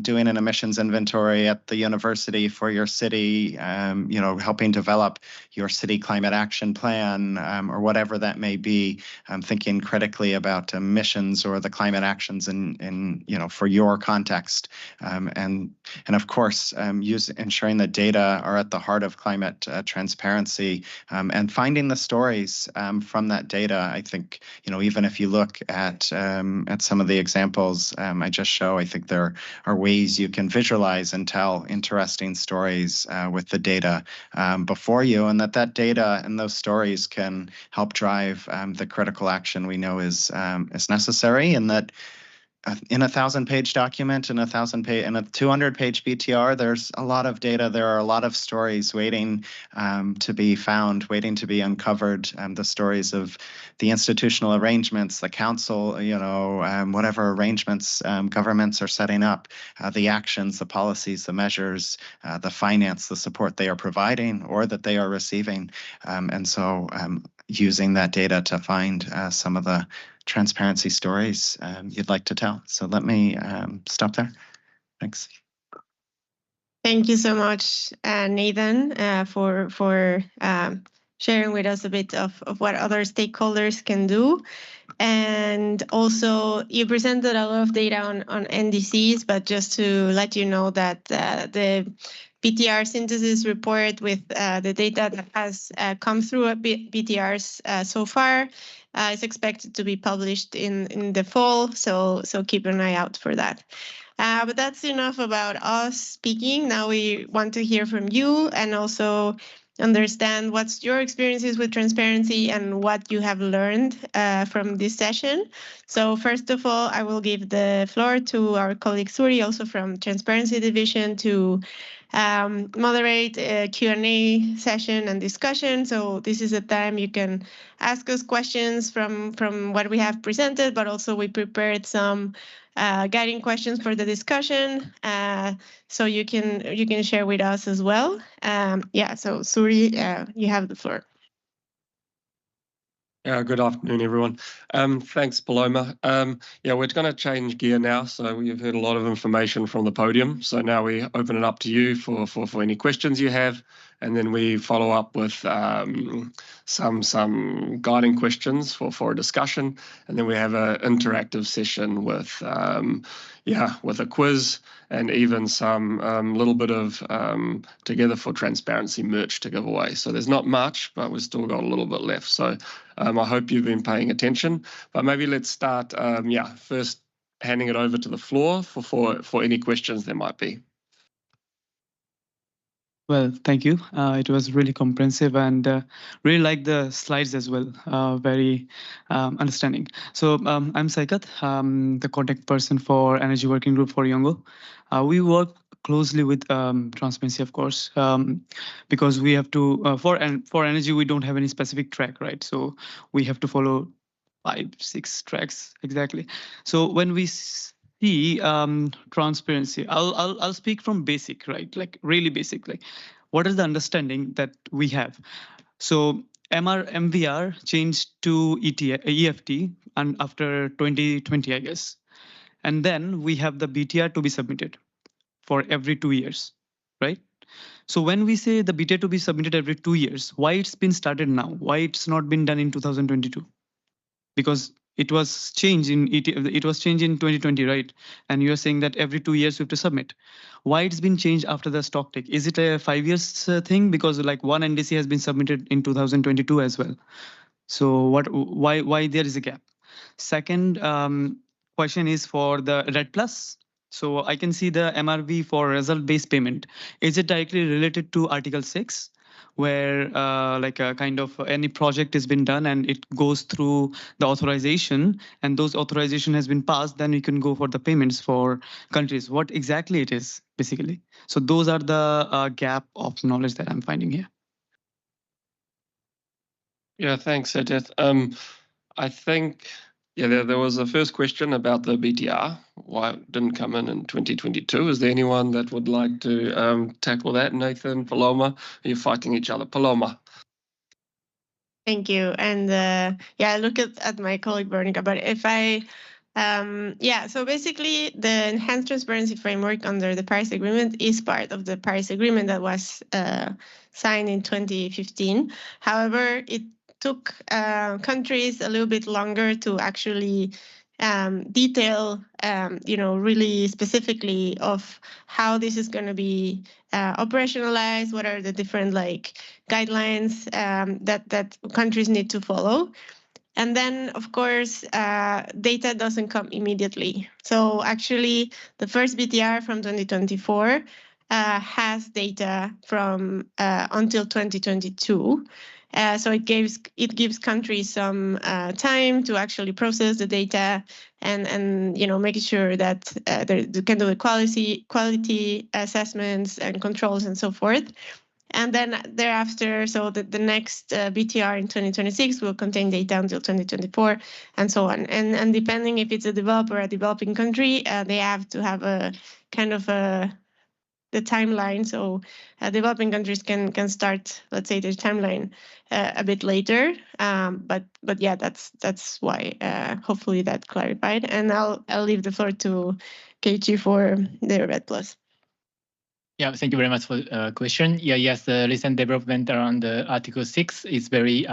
[SPEAKER 5] doing an emissions inventory at the university for your city, helping develop your city climate action plan, or whatever that may be, thinking critically about emissions or the climate actions in for your context, and of course, ensuring that data are at the heart of climate transparency, and finding the stories from that data. I think, even if you look at some of the examples I just show, I think there are ways you can visualize and tell interesting stories with the data before you, and that data and those stories can help drive the critical action we know is necessary, and that in a 1,000-page document, in a 200-page BTR, there's a lot of data. There are a lot of stories waiting to be found, waiting to be uncovered. The stories of the institutional arrangements, the council, whatever arrangements governments are setting up, the actions, the policies, the measures, the finance, the support they are providing or that they are receiving. And so using that data to find some of the transparency stories you'd like to tell. So let me stop there. Thanks.
[SPEAKER 1] Thank you so much, Nathan, for sharing with us a bit of what other stakeholders can do. And also, you presented a lot of data on NDCs, but just to let you know that the BTR synthesis report with the data that has come through BTRs so far is expected to be published in the fall, so keep an eye out for that. But that's enough about us speaking. Now we want to hear from you and also understand what's your experiences with transparency and what you have learned from this session. So first of all, I will give the floor to our colleague Suri, also from Transparency Division, to moderate a Q&A session and discussion. So this is a time you can ask us questions from what we have presented, but also we prepared some guiding questions for the discussion, so you can share with us as well. So Suri, you have the floor.
[SPEAKER 6] Good afternoon, everyone. Thanks, Paloma. We're going to change gear now. So we've heard a lot of information from the podium. So now we open it up to you for any questions you have. and then we follow up with some guiding questions for a discussion, and then we have an interactive session with with a quiz and even some little bit of Together for Transparency merch to give away. So there's not much, but we've still got a little bit left. So I hope you've been paying attention. But maybe let's start, first handing it over to the floor for any questions there might be.
[SPEAKER 7] Well, thank you. It was really comprehensive and really like the slides as well. Very understanding. So I'm Saikat, the contact person for Energy Working Group for Yongo. We work closely with transparency, of course, because we have to, for energy, we don't have any specific track, right? So we have to follow 5-6 tracks exactly. So when we see transparency, I'll speak from basic, right? Like really basic, like what is the understanding that we have? So MVR changed to EFT and after 2020, I guess. And then we have the BTR to be submitted for every 2 years, right? So when we say the BTR to be submitted every 2 years, why it's been started now? Why it's not been done in 2022? Because it was changed in 2020, right? And you're saying that every 2 years we have to submit. Why it's been changed after the stock take? Is it a 5 years thing? Because like one NDC has been submitted in 2022 as well. So why there is a gap? Second question is for the RED Plus. So I can see the MRV for result-based payment. Is it directly related to Article 6? Where like a kind of any project has been done and it goes through the authorization and those authorization has been passed, then we can go for the payments for countries. What exactly it is basically. So those are the gap of knowledge that I'm finding here.
[SPEAKER 6] Yeah, thanks, Edith. I think there was a first question about the BTR, why it didn't come in 2022. Is there anyone that would like to tackle that? Nathan, Paloma, are you fighting each other? Paloma.
[SPEAKER 1] Thank you. And I look at my colleague Veronica, but if I, so basically the enhanced transparency framework under the Paris Agreement is part of the Paris Agreement that was signed in 2015. However, it took countries a little bit longer to actually detail, really specifically of how this is going to be operationalized, what are the different guidelines that countries need to follow. And then, of course, data doesn't come immediately. So actually, the first BTR from 2024 has data from until 2022. So it gives countries some time to actually process the data and making sure that they can do the quality assessments and controls and so forth. And then thereafter, so the next BTR in 2026 will contain data until 2024 and so on. And depending if it's a developer or a developing country, they have to have a kind of the timeline. So developing countries can start, let's say, their timeline a bit later. But yeah, that's why hopefully that clarified. And I'll leave the floor to Keiichi for the RED Plus.
[SPEAKER 4] Yeah, thank you very much for the question. Yes, the recent development around the Article 6 is very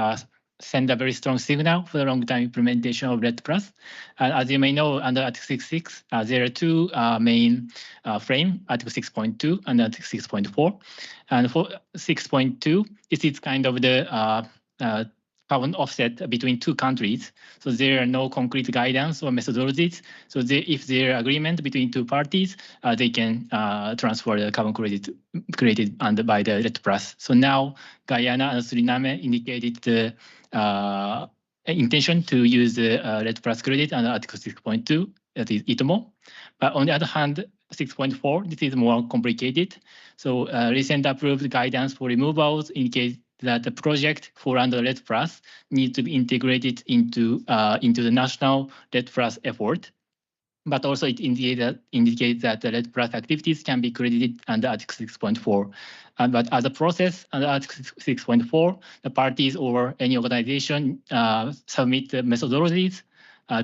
[SPEAKER 4] send a very strong signal for the long-term implementation of RED Plus. As you may know, under Article 6.6, there are two main frame, Article 6.2 and Article 6.4. And for 6.2, this is kind of the carbon offset between two countries. So there are no concrete guidance or methodologies. So if there are agreement between two parties, they can transfer the carbon credit created by the RED Plus. So now Guyana and Suriname indicated the intention to use the RED Plus credit under Article 6.2, that is ITMO. But on the other hand, 6.4, this is more complicated. So recent approved guidance for removals indicates that the project for under RED Plus needs to be integrated into the national RED Plus effort. But also it indicates that the RED Plus activities can be credited under Article 6.4. But as a process under Article 6.4, the parties or any organization submit the methodologies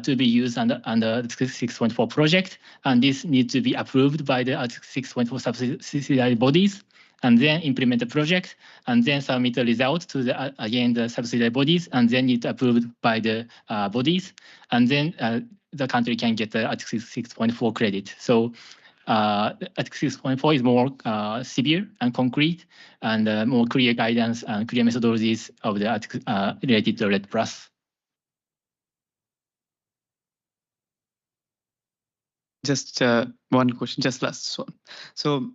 [SPEAKER 4] to be used under the 6.4 project, and this needs to be approved by the Article 6.4 subsidiary bodies. and then implement the project, and then submit the results to the again the subsidiary bodies, and then it's approved by the bodies, and then the country can get the Article 6.4 credit. So Article 6.4 is more severe and concrete, and more clear guidance and clear methodologies of the article related to RED+.
[SPEAKER 7] Just one question, just last one. So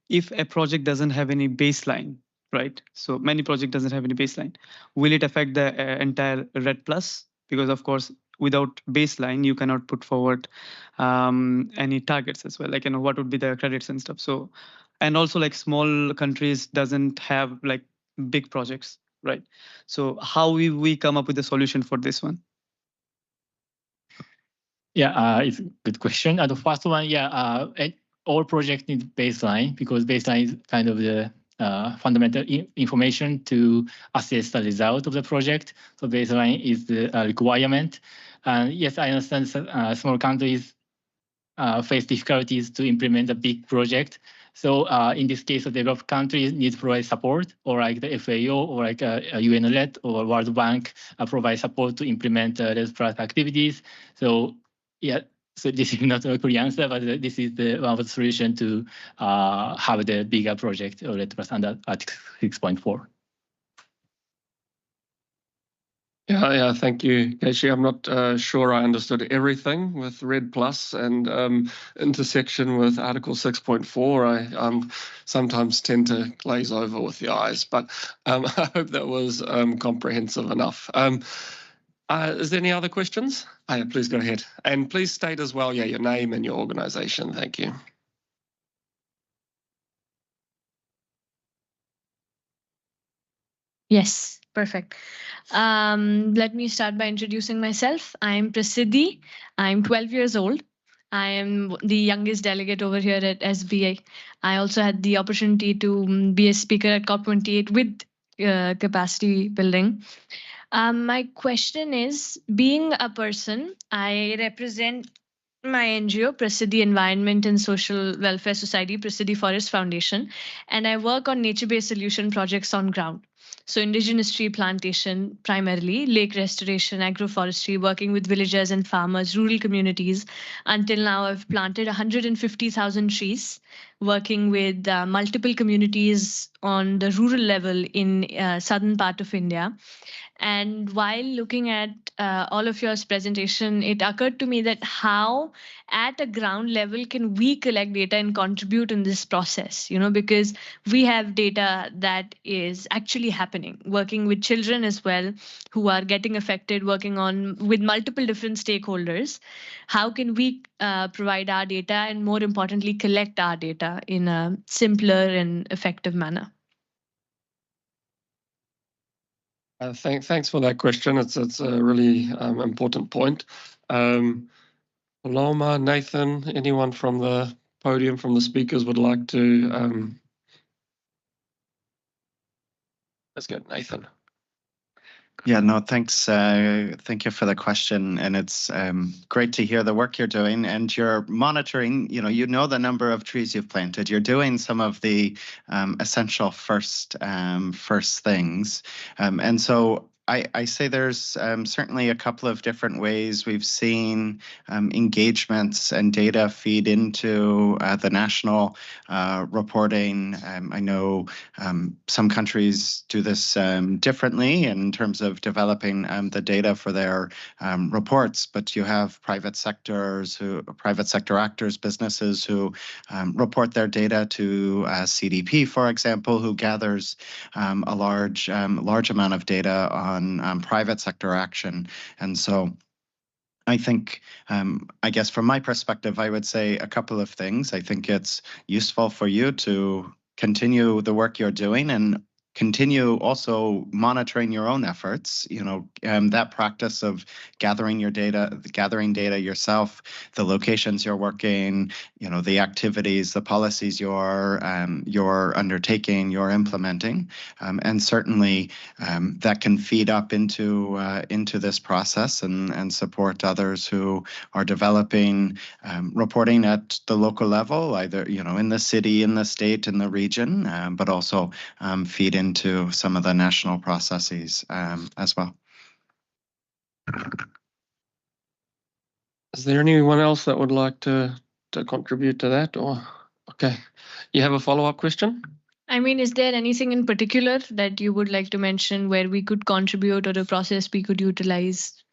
[SPEAKER 7] if a project doesn't have any baseline, right? So many project doesn't have any baseline. Will it affect the entire RED+? Because of course, without baseline, you cannot put forward any targets as well. Like, what would be the credits and stuff. So, and also like small countries doesn't have like big projects, right? So how will we come up with a solution for this one?
[SPEAKER 4] Yeah, it's a good question. The first one, yeah, all projects need baseline, because baseline is kind of the fundamental information to assess the result of the project. So baseline is the requirement. And yes, I understand small countries face difficulties to implement a big project. So in this case, the developed countries need to provide support, or like the FAO, or like a UN-led or World Bank provide support to implement RED+ activities. So yeah, so this is not a clear answer, but this is the one of the solution to have the bigger project or RED+ under Article 6.4.
[SPEAKER 6] Yeah, thank you, Keiichi. I'm not sure I understood everything with RED+ and intersection with Article 6.4. I sometimes tend to glaze over with the eyes, but I hope that was comprehensive enough. Is there any other questions? Yeah, please go ahead. And please state as well, your name and your organization. Thank you.
[SPEAKER 8] Yes, perfect. Let me start by introducing myself. I'm Prasiddhi. I'm 12 years old. I am the youngest delegate over here at SBA. I also had the opportunity to be a speaker at COP28 with capacity building. My question is, being a person, I represent my NGO, Prasiddhi Environment and Social Welfare Society, Prasiddhi Forest Foundation, and I work on nature-based solution projects on ground. So indigenous tree plantation, primarily, lake restoration, agroforestry, working with villagers and farmers, rural communities. Until now, I've planted 150,000 trees, working with multiple communities on the rural level in southern part of India. And while looking at all of your presentation, it occurred to me that how at a ground level can we collect data and contribute in this process, because we have data that is actually happening, working with children as well who are getting affected, working on with multiple different stakeholders. How can we provide our data and, more importantly, collect our data in a simpler and effective manner?
[SPEAKER 6] Thanks for that question. It's a really important point. Paloma, Nathan, anyone from the podium, from the speakers would like to? Let's go, Nathan.
[SPEAKER 5] Yeah, no, thanks. Thank you for the question. And it's great to hear the work you're doing, and you're monitoring, you know the number of trees you've planted. You're doing some of the essential first things. And so I say there's certainly a couple of different ways we've seen engagements and data feed into the national reporting. I know some countries do this differently in terms of developing the data for their reports, but you have private sector actors, businesses who report their data to CDP, for example, who gathers a large amount of data on private sector action. And so I think, I guess from my perspective, I would say a couple of things. I think it's useful for you to continue the work you're doing and continue also monitoring your own efforts. That practice of gathering data yourself, the locations you're working, the activities, the policies you're undertaking, you're implementing, and certainly that can feed up into this process and support others who are developing reporting at the local level, either in the city, in the state, in the region, but also feed into some of the national processes as well.
[SPEAKER 6] Is there anyone else that would like to contribute to that? Or okay, you have a follow-up question?
[SPEAKER 8] I mean, is there anything in particular that you would like to mention where we could contribute or a process we could utilize?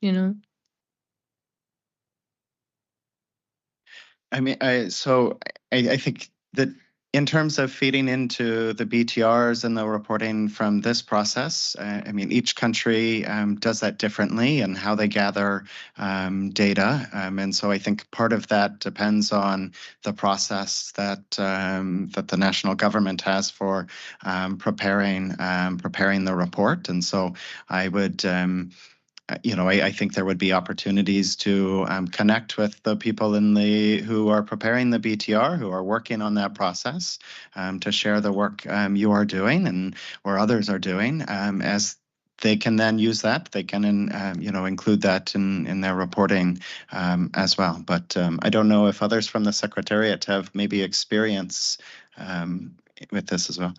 [SPEAKER 5] I mean, I think that in terms of feeding into the BTRs and the reporting from this process, each country does that differently and how they gather data. And so I think part of that depends on the process that the national government has for preparing the report. And so I would I think there would be opportunities to connect with the people who are preparing the BTR, who are working on that process, to share the work you are doing or others are doing, as they can then use that. They can include that in their reporting as well. But I don't know if others from the Secretariat have maybe experience with this as well.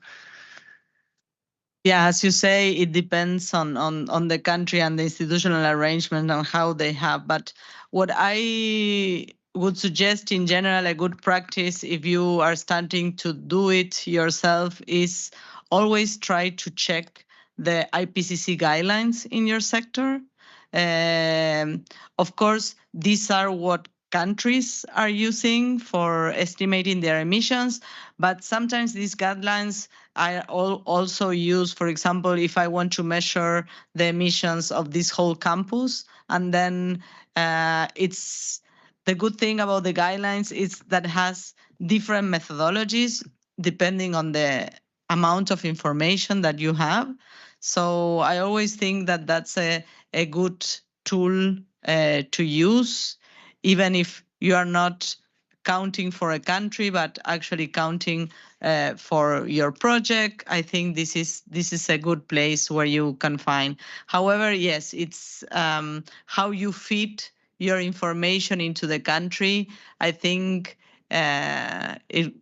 [SPEAKER 3] Yeah, as you say, it depends on the country and the institutional arrangement and how they have. But what I would suggest in general, a good practice, if you are starting to do it yourself, is always try to check the IPCC guidelines in your sector. Of course, these are what countries are using for estimating their emissions, but sometimes these guidelines are also used, for example, if I want to measure the emissions of this whole campus, and then it's the good thing about the guidelines is that has different methodologies depending on the amount of information that you have. So I always think that that's a good tool to use, even if you are not counting for a country, but actually counting for your project. I think this is a good place where you can find. However, yes, it's how you feed your information into the country. I think it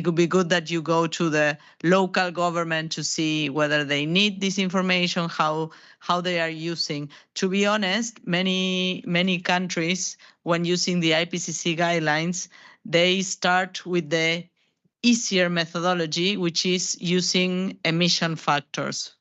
[SPEAKER 3] could be good that you go to the local government to see whether they need this information, how they are using. To be honest, many countries, when using the IPCC guidelines, they start with the easier methodology, which is using emission factors,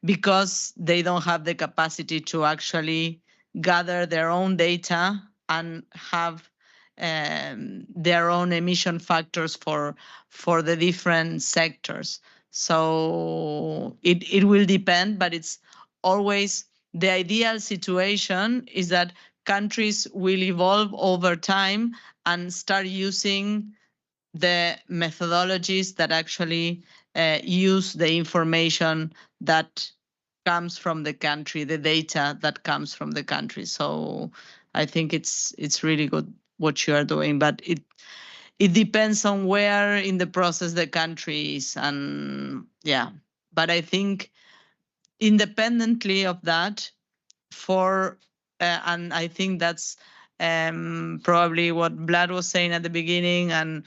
[SPEAKER 3] because they don't have the capacity to actually gather their own data and have their own emission factors for the different sectors. So it will depend, but it's always the ideal situation is that countries will evolve over time and start using the methodologies that actually use the information that comes from the country, the data that comes from the country. So I think it's really good what you are doing, but it depends on where in the process the country is, and yeah. But I think independently of that, and I think that's probably what Vlad was saying at the beginning, and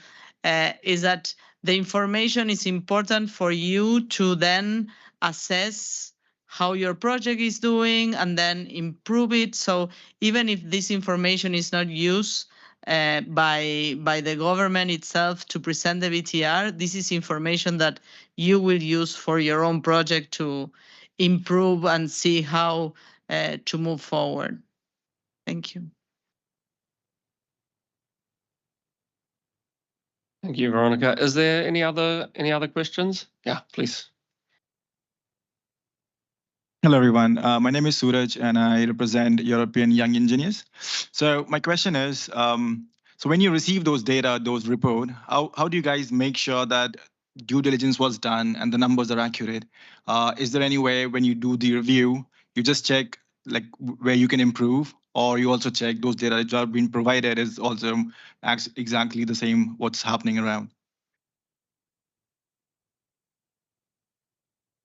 [SPEAKER 3] is that the information is important for you to then assess how your project is doing and then improve it. So even if this information is not used by the government itself to present the BTR, this is information that you will use for your own project to improve and see how to move forward. Thank you.
[SPEAKER 6] Thank you, Veronica. Is there any other questions? Yeah, please.
[SPEAKER 9] Hello, everyone. My name is Suraj, and I represent European Young Engineers. So my question is, so when you receive those data, those report, how do you guys make sure that due diligence was done and the numbers are accurate, is there any way when you do the review, you just check like where you can improve, or you also check those data that are being provided is also exactly the same what's happening around?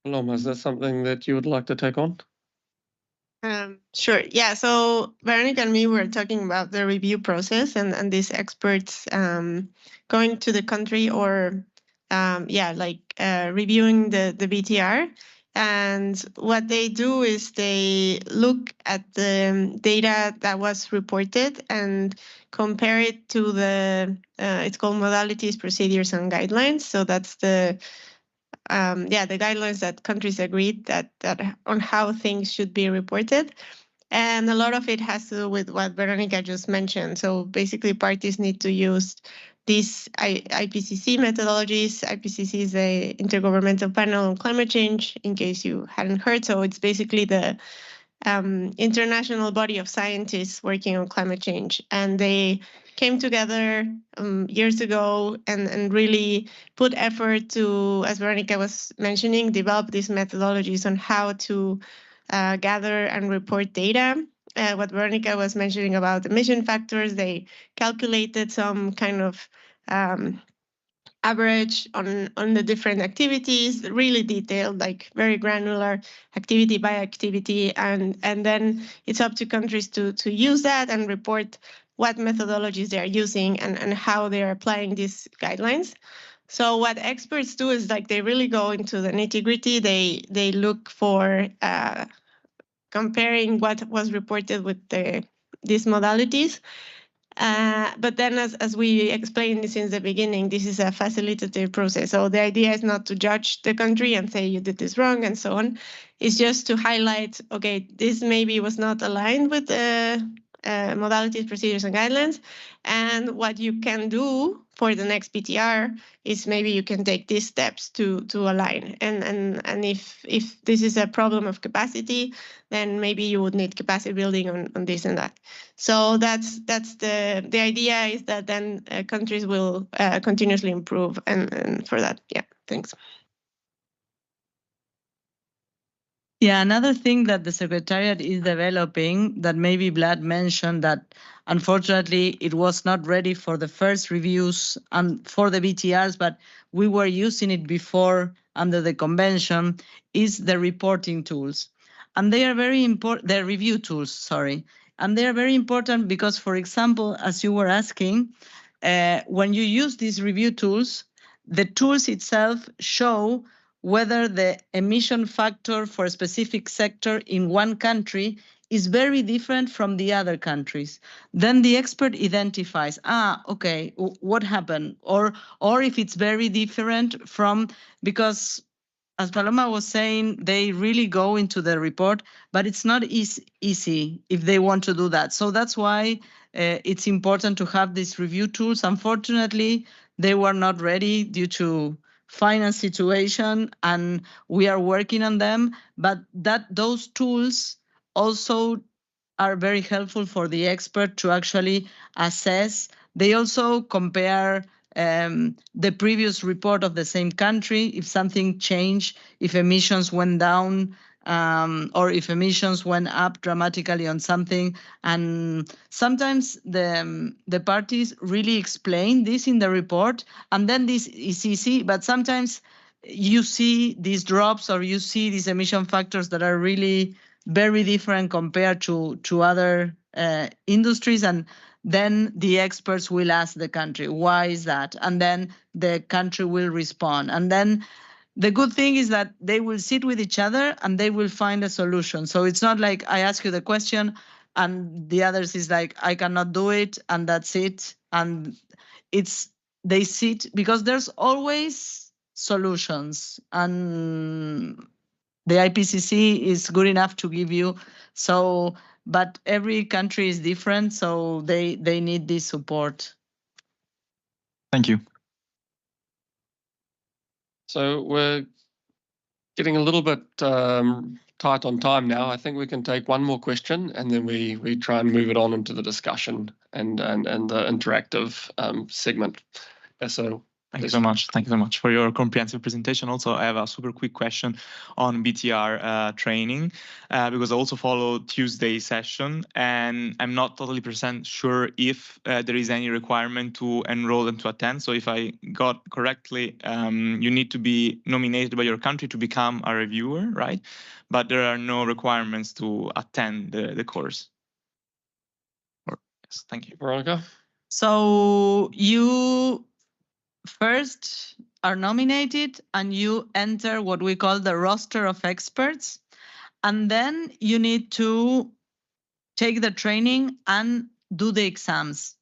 [SPEAKER 6] Paloma, is that something that you would like to take on?
[SPEAKER 1] Sure. Yeah. So Veronica and me were talking about the review process and these experts going to the country or reviewing the BTR. And what they do is they look at the data that was reported and compare it to the it's called modalities, procedures, and guidelines. So that's the guidelines that countries agreed that on how things should be reported. And a lot of it has to do with what Veronica just mentioned. So basically, parties need to use these IPCC methodologies. IPCC is the Intergovernmental Panel on Climate Change, in case you hadn't heard. So it's basically the international body of scientists working on climate change. And they came together years ago and really put effort to, as Veronica was mentioning, develop these methodologies on how to gather and report data. What Veronica was mentioning about emission factors, they calculated some kind of average on the different activities, really detailed, like very granular activity by activity, and then it's up to countries to use that and report what methodologies they are using and how they are applying these guidelines. So what experts do is like they really go into the nitty-gritty. They look for comparing what was reported with these modalities. But then, as we explained since the beginning, this is a facilitative process. So the idea is not to judge the country and say you did this wrong and so on. It's just to highlight, okay, this maybe was not aligned with the modalities, procedures, and guidelines. And what you can do for the next BTR is maybe you can take these steps to align. And if this is a problem of capacity, then maybe you would need capacity building on this and that. So that's the idea, is that then countries will continuously improve, and for that, yeah, thanks.
[SPEAKER 3] Yeah, another thing that the Secretariat is developing that maybe Vlad mentioned, that unfortunately it was not ready for the first reviews and for the BTRs, but we were using it before under the convention, is the reporting tools. And they are very important, the review tools, sorry. And they are very important because, for example, as you were asking, when you use these review tools, the tools itself show whether the emission factor for a specific sector in one country is very different from the other countries. Then the expert identifies, okay, what happened? Or if it's very different from, because as Paloma was saying, they really go into the report, but it's not easy if they want to do that. So that's why it's important to have these review tools. Unfortunately, they were not ready due to finance situation, and we are working on them, but those tools also are very helpful for the expert to actually assess. They also compare the previous report of the same country, if something changed, if emissions went down, or if emissions went up dramatically on something. And sometimes the parties really explain this in the report, and then this is easy, but sometimes you see these drops or you see these emission factors that are really very different compared to other industries, and then the experts will ask the country, why is that? And then the country will respond. And then the good thing is that they will sit with each other and they will find a solution. So it's not like I ask you the question and the others is like, I cannot do it, and that's it. And they sit, because there's always solutions, and the IPCC is good enough to give you. So, but every country is different, so they need this support.
[SPEAKER 9] Thank you.
[SPEAKER 6] So we're getting a little bit tight on time now. I think we can take one more question, and then we try and move it on into the discussion and the interactive segment. So
[SPEAKER 9] Thank you so much. Thank you so much for your comprehensive presentation. Also, I have a super quick question on BTR training because I also follow Tuesday session, and I'm not totally percent sure if there is any requirement to enroll and to attend. So if I got correctly, you need to be nominated by your country to become a reviewer, right? But there are no requirements to attend the course. Yes, thank you.
[SPEAKER 6] Veronica?
[SPEAKER 3] So you first are nominated and you enter what we call the roster of experts. And then you need to take the training and do the exams.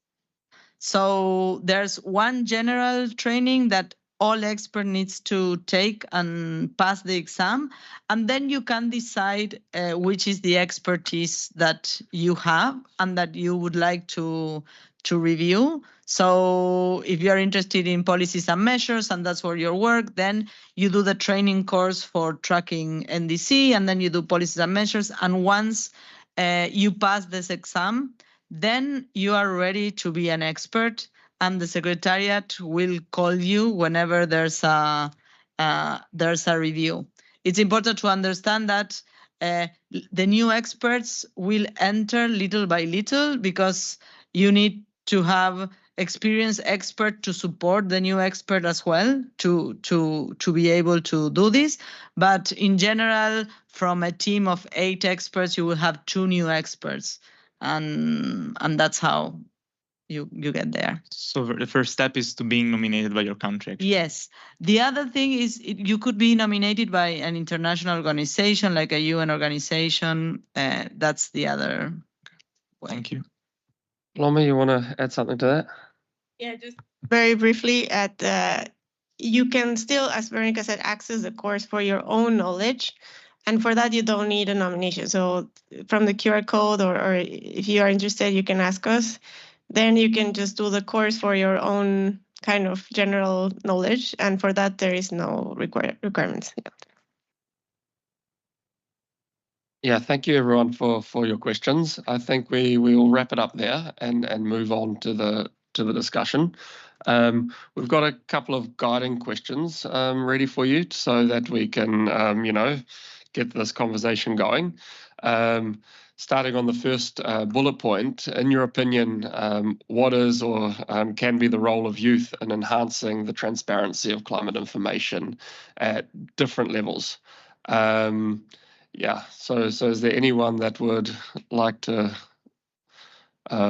[SPEAKER 3] So there's one general training that all expert needs to take and pass the exam. And then you can decide which is the expertise that you have and that you would like to review. So if you're interested in policies and measures and that's where your work, then you do the training course for tracking NDC and then you do policies and measures. And once you pass this exam, then you are ready to be an expert and the secretariat will call you whenever there's a review. It's important to understand that the new experts will enter little by little because you need to have experienced expert to support the new expert as well to be able to do this. But in general, from a team of 8 experts, you will have 2 new experts. And that's how you get there.
[SPEAKER 9] So the first step is to being nominated by your country. Actually.
[SPEAKER 3] Yes. The other thing is you could be nominated by an international organization like a UN organization. That's the other way.
[SPEAKER 9] Thank you.
[SPEAKER 6] Paloma, you want to add something to that?
[SPEAKER 1] Yeah, just very briefly you can still, as Veronica said, access the course for your own knowledge. And for that, you don't need a nomination. So from the QR code or if you are interested, you can ask us. Then you can just do the course for your own kind of general knowledge. And for that, there is no requirements. Yeah.
[SPEAKER 6] Yeah, thank you everyone for your questions. I think we will wrap it up there and move on to the discussion. We've got a couple of guiding questions ready for you so that we can get this conversation going. Starting on the first bullet point, in your opinion, what is or can be the role of youth in enhancing the transparency of climate information at different levels? Yeah, so is there anyone that would like to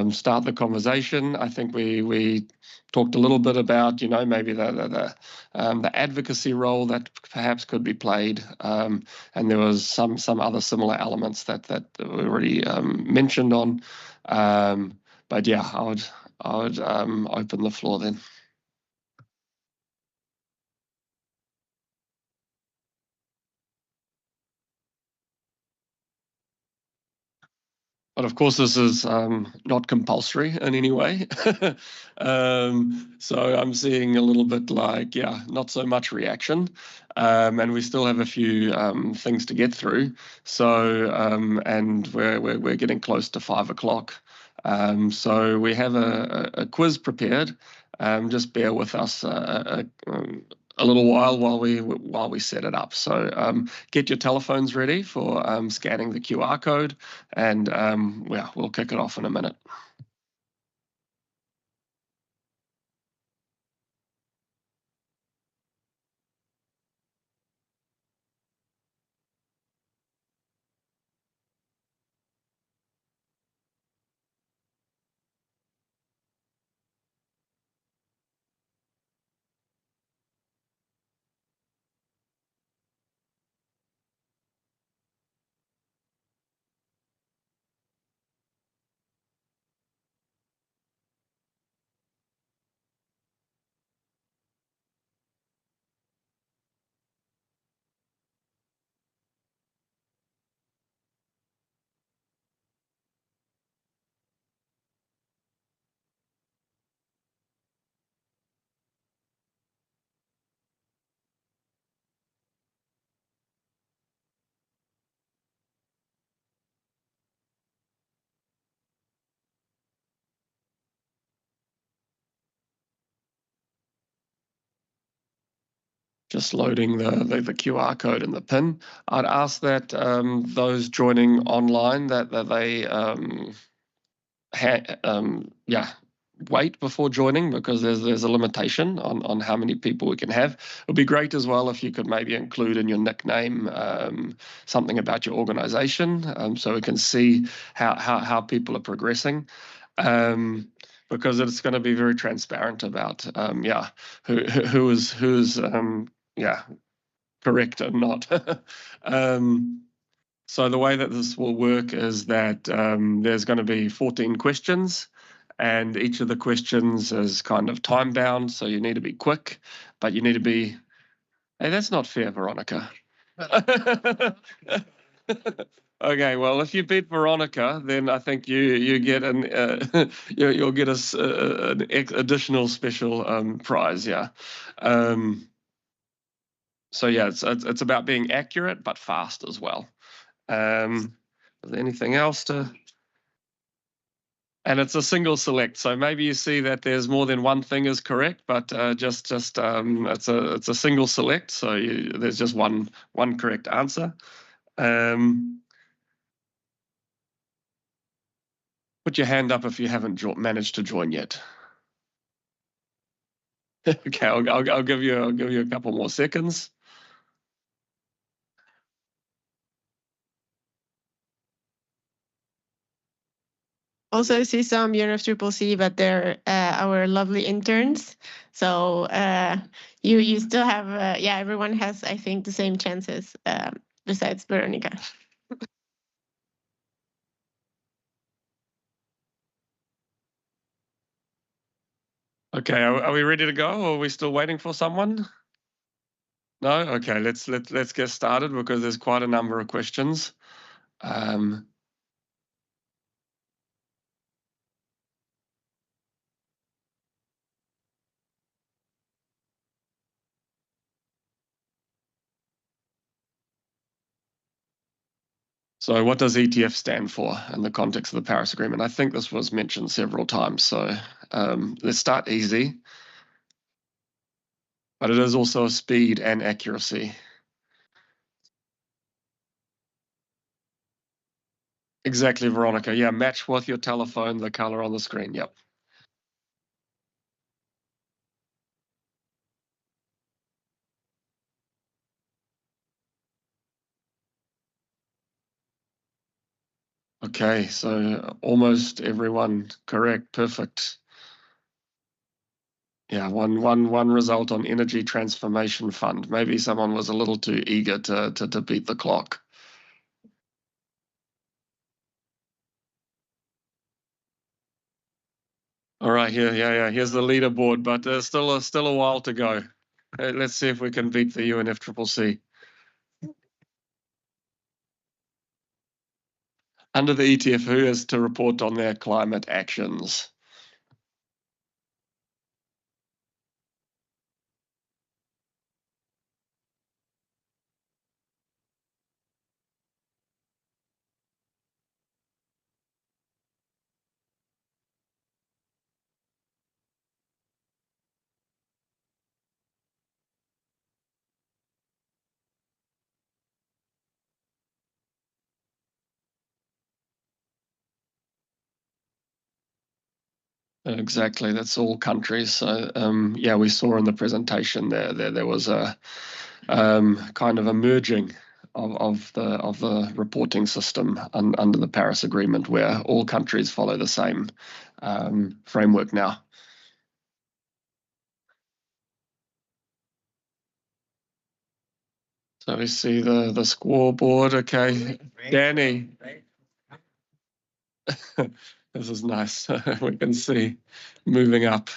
[SPEAKER 6] start the conversation? I think we talked a little bit about, maybe the advocacy role that perhaps could be played, and there was some other similar elements that we already mentioned on. But yeah, I would open the floor then. But of course, this is not compulsory in any way. So I'm seeing a little bit like, not so much reaction. And we still have a few things to get through. So, and we're getting close to 5 o'clock. So we have a quiz prepared. Just bear with us a little while we set it up. So get your telephones ready for scanning the QR code, and we'll kick it off in a minute. Just loading the QR code and the PIN. I'd ask that those joining online that they wait before joining, because there's a limitation on how many people we can have. It would be great as well if you could maybe include in your nickname something about your organization, so we can see how people are progressing. Because it's going to be very transparent about who is correct and not. So the way that this will work is that there's going to be 14 questions, and each of the questions is kind of time bound, so you need to be quick, but you need to be. Hey, that's not fair, Veronica. Okay, well, if you beat Veronica, then I think you get you'll get an additional special prize. Yeah. So yeah, it's about being accurate but fast as well. Is there anything else to? And it's a single select, so maybe you see that there's more than one thing is correct, but just it's a single select, so there's just one correct answer. Put your hand up if you haven't managed to join yet. Okay, I'll give you a couple more seconds.
[SPEAKER 1] Also, I see some UNFCCC, but they're our lovely interns. So you still have everyone has, I think, the same chances besides Veronica.
[SPEAKER 6] Okay, are we ready to go, or are we still waiting for someone? No? Okay, let's get started, because there's quite a number of questions. So what does ETF stand for in the context of the Paris Agreement? I think this was mentioned several times, so let's start easy. But it is also speed and accuracy. Exactly, Veronica. Yeah, match with your telephone the color on the screen. Yep. Okay, so almost everyone correct. Perfect. Yeah, one result on Energy Transformation Fund. Maybe someone was a little too eager to beat the clock. All right, here's the leaderboard, but there's still a while to go. Let's see if we can beat the UNFCCC. Under the ETF, who is to report on their climate actions? Exactly, that's all countries. So yeah, we saw in the presentation there was a kind of a merging of the reporting system under the Paris Agreement, where all countries follow the same framework now. So we see the scoreboard. Okay, Danny. This is nice. We can see moving up.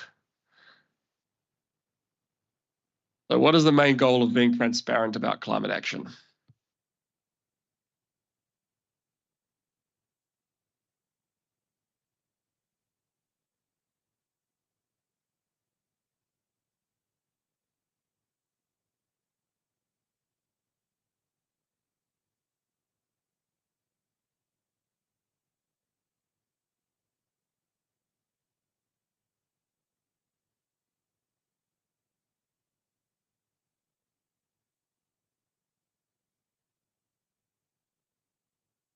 [SPEAKER 6] So what is the main goal of being transparent about climate action?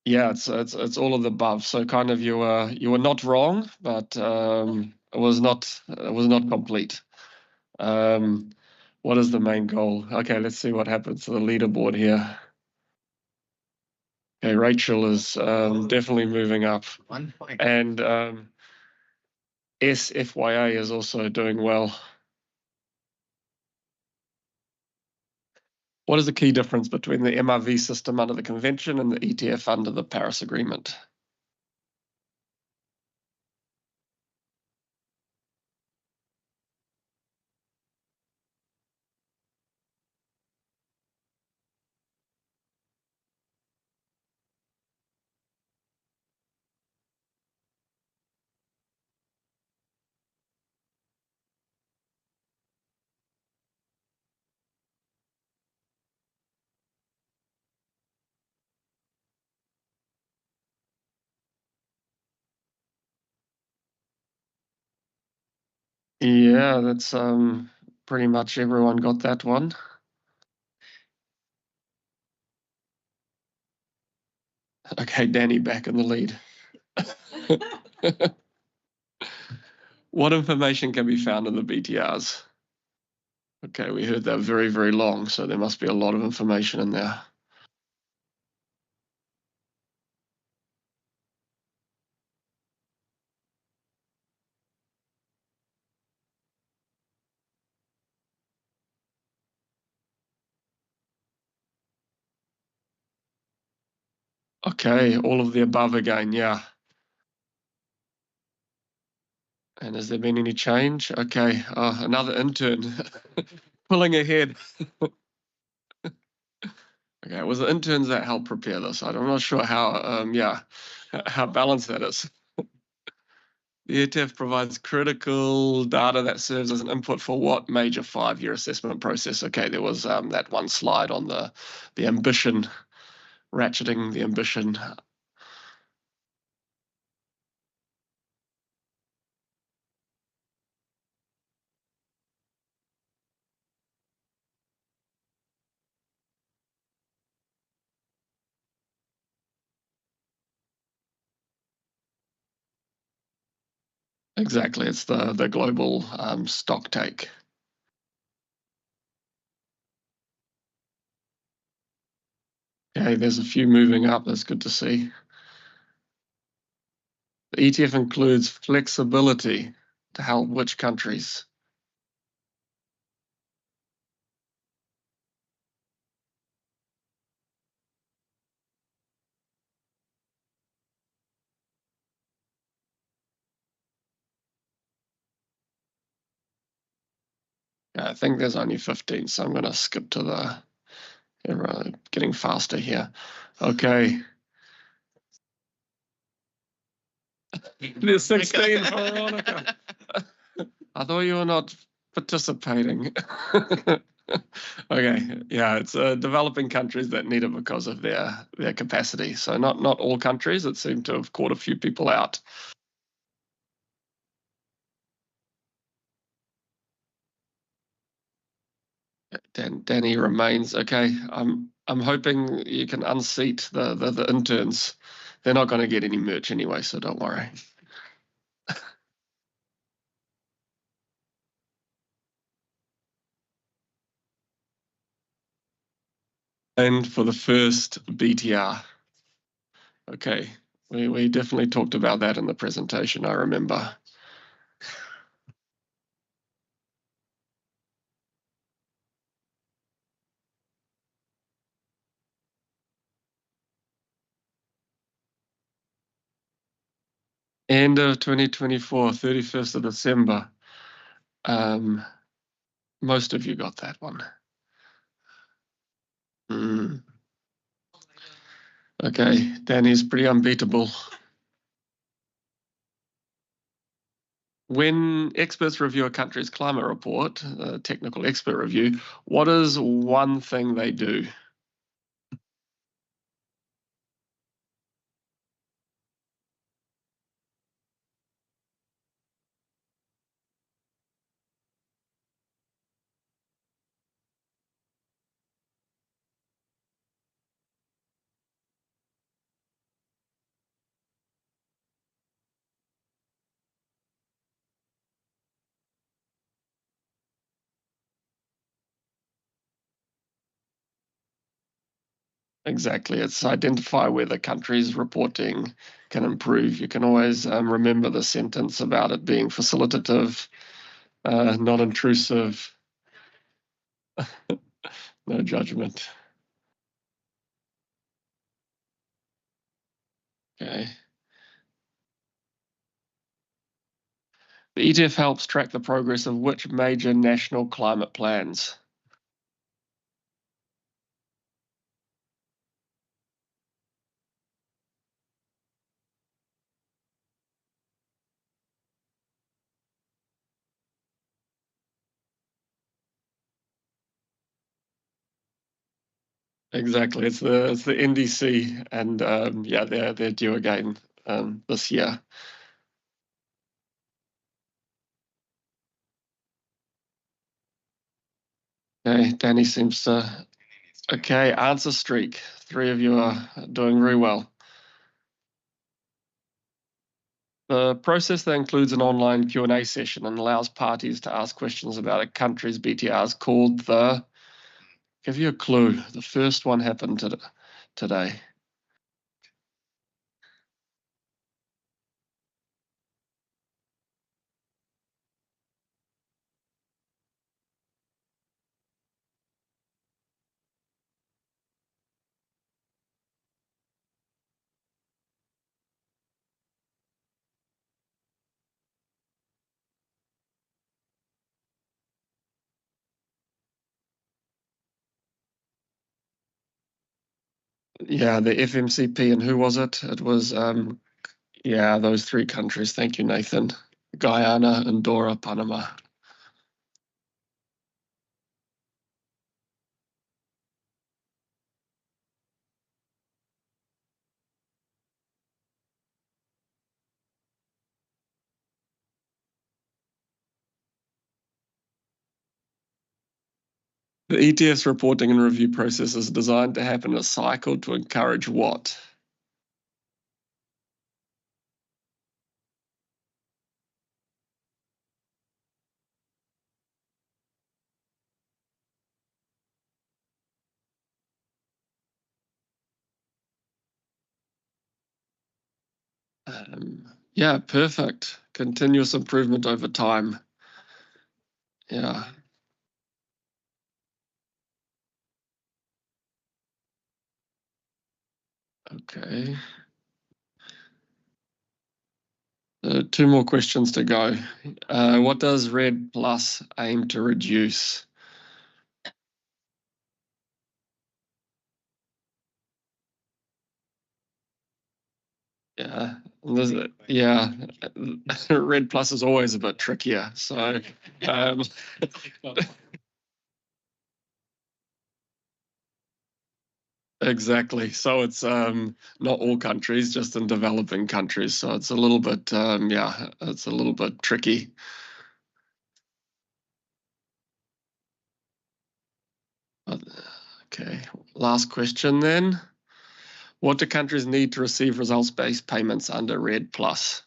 [SPEAKER 6] Yeah, it's all of the above. So kind of you were not wrong, but it was not complete. What is the main goal? Okay, let's see what happens to the leaderboard here. Okay, Rachel is definitely moving up.
[SPEAKER 5] 1 point.
[SPEAKER 6] And SFYA is also doing well. What is the key difference between the MRV system under the convention and the ETF under the Paris Agreement? Yeah, that's pretty much everyone got that one. Okay, Danny back in the lead. What information can be found in the BTRs? Okay, we heard that very, very long, so there must be a lot of information in there. Okay, all of the above again, yeah. And has there been any change? Okay, another intern pulling ahead. Okay, it was the interns that helped prepare this. I'm not sure how, how balanced that is. The ETF provides critical data that serves as an input for what major 5-year assessment process? Okay, there was that one slide on the ambition, ratcheting the ambition. Exactly, it's the global stock take. Okay, there's a few moving up. That's good to see. The ETF includes flexibility to help which countries? Yeah, I think there's only 15, so I'm going to skip to the getting faster here. Okay. There's 16 for Veronica. I thought you were not participating. Okay, yeah, it's developing countries that need it because of their capacity. So not all countries. It seemed to have caught a few people out. Danny remains. Okay, I'm hoping you can unseat the interns. They're not going to get any merch anyway, so don't worry. And for the first BTR. Okay, we definitely talked about that in the presentation, I remember. End of 2024, 31st of December. Most of you got that one. Okay, Danny's pretty unbeatable. When experts review a country's climate report, a technical expert review, what is one thing they do? Exactly. It's identify where the country's reporting can improve. You can always remember the sentence about it being facilitative, not intrusive, no judgment. Okay. The ETF helps track the progress of which major national climate plans? Exactly. It's the NDC, and yeah, they're due again this year. Okay, Danny seems to. Okay, answer streak. 3 of you are doing very well. The process that includes an online Q&A session and allows parties to ask questions about a country's BTRs called the. Give you a clue. The first one happened today. Yeah, the FMCP, and who was it? It was yeah, those 3 countries. Thank you, Nathan. Guyana, Andorra, Panama. The ETS reporting and review process is designed to happen in a cycle to encourage what? Yeah, perfect. Continuous improvement over time. Yeah. Okay. 2 more questions to go. What does RED Plus aim to reduce? Yeah, yeah. RED Plus is always a bit trickier. So, exactly. So it's not all countries, just in developing countries. So it's a little bit, yeah, it's a little bit tricky. Okay, last question then. What do countries need to receive results-based payments under RED Plus?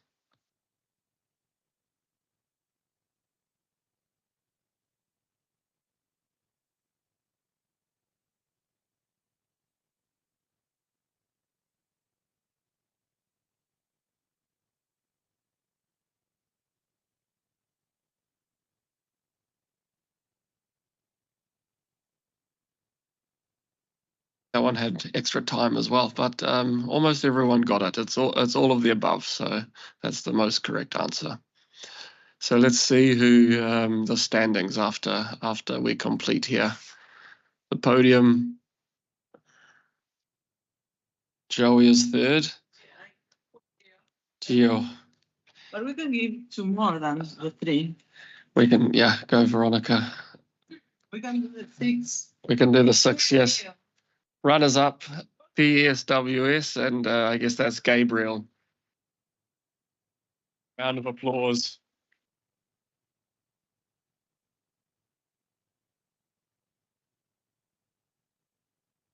[SPEAKER 6] That one had extra time as well, but almost everyone got it. It's all of the above, so that's the most correct answer. So let's see who the standings after we complete here. The podium. Joey is 3rd. Gio.
[SPEAKER 3] But we can give 2 more than the 3.
[SPEAKER 6] We can, yeah, go Veronica.
[SPEAKER 3] We can do the 6.
[SPEAKER 6] We can do the 6, yes. Runners up, PSWS, and I guess that's Gabriel. Round of applause.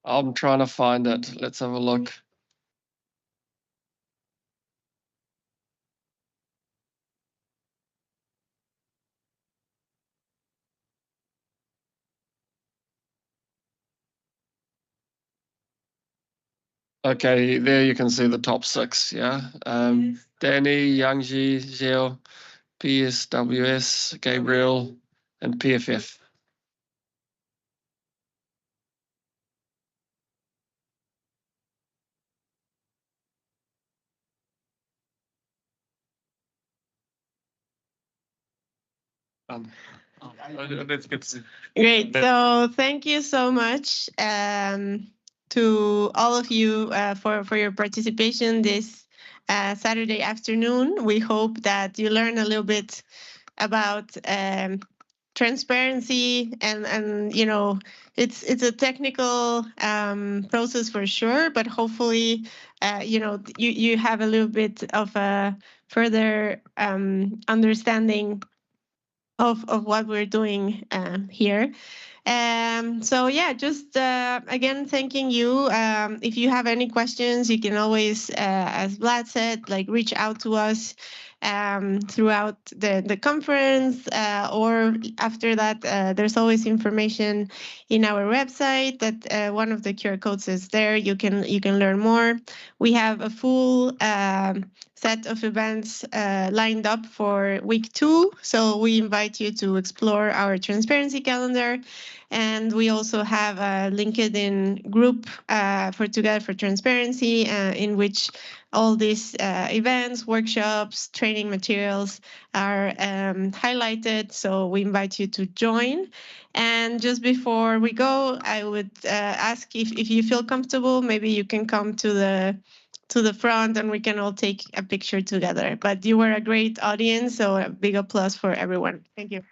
[SPEAKER 6] I'm trying to find it. Let's have a look. Okay, there you can see the top 6, yeah. Danny, Yangji, Zhao, PSWS, Gabriel, and PFF. Let's get
[SPEAKER 1] Great. So thank you so much to all of you for your participation this Saturday afternoon. We hope that you learn a little bit about transparency and you know it's a technical process for sure, but hopefully you know you have a little bit of a further understanding of what we're doing here. So yeah, just again thanking you. If you have any questions, you can always, as Vlad said, like reach out to us throughout the conference or after that. There's always information in our website that one of the QR codes is there. You can learn more. We have a full set of events lined up for week 2. So we invite you to explore our transparency calendar. And we also have a LinkedIn group for Together for Transparency in which all these events, workshops, training materials are highlighted. So we invite you to join. And just before we go, I would ask if you feel comfortable, maybe you can come to the front and we can all take a picture together. But you were a great audience, so a big applause for everyone. Thank you.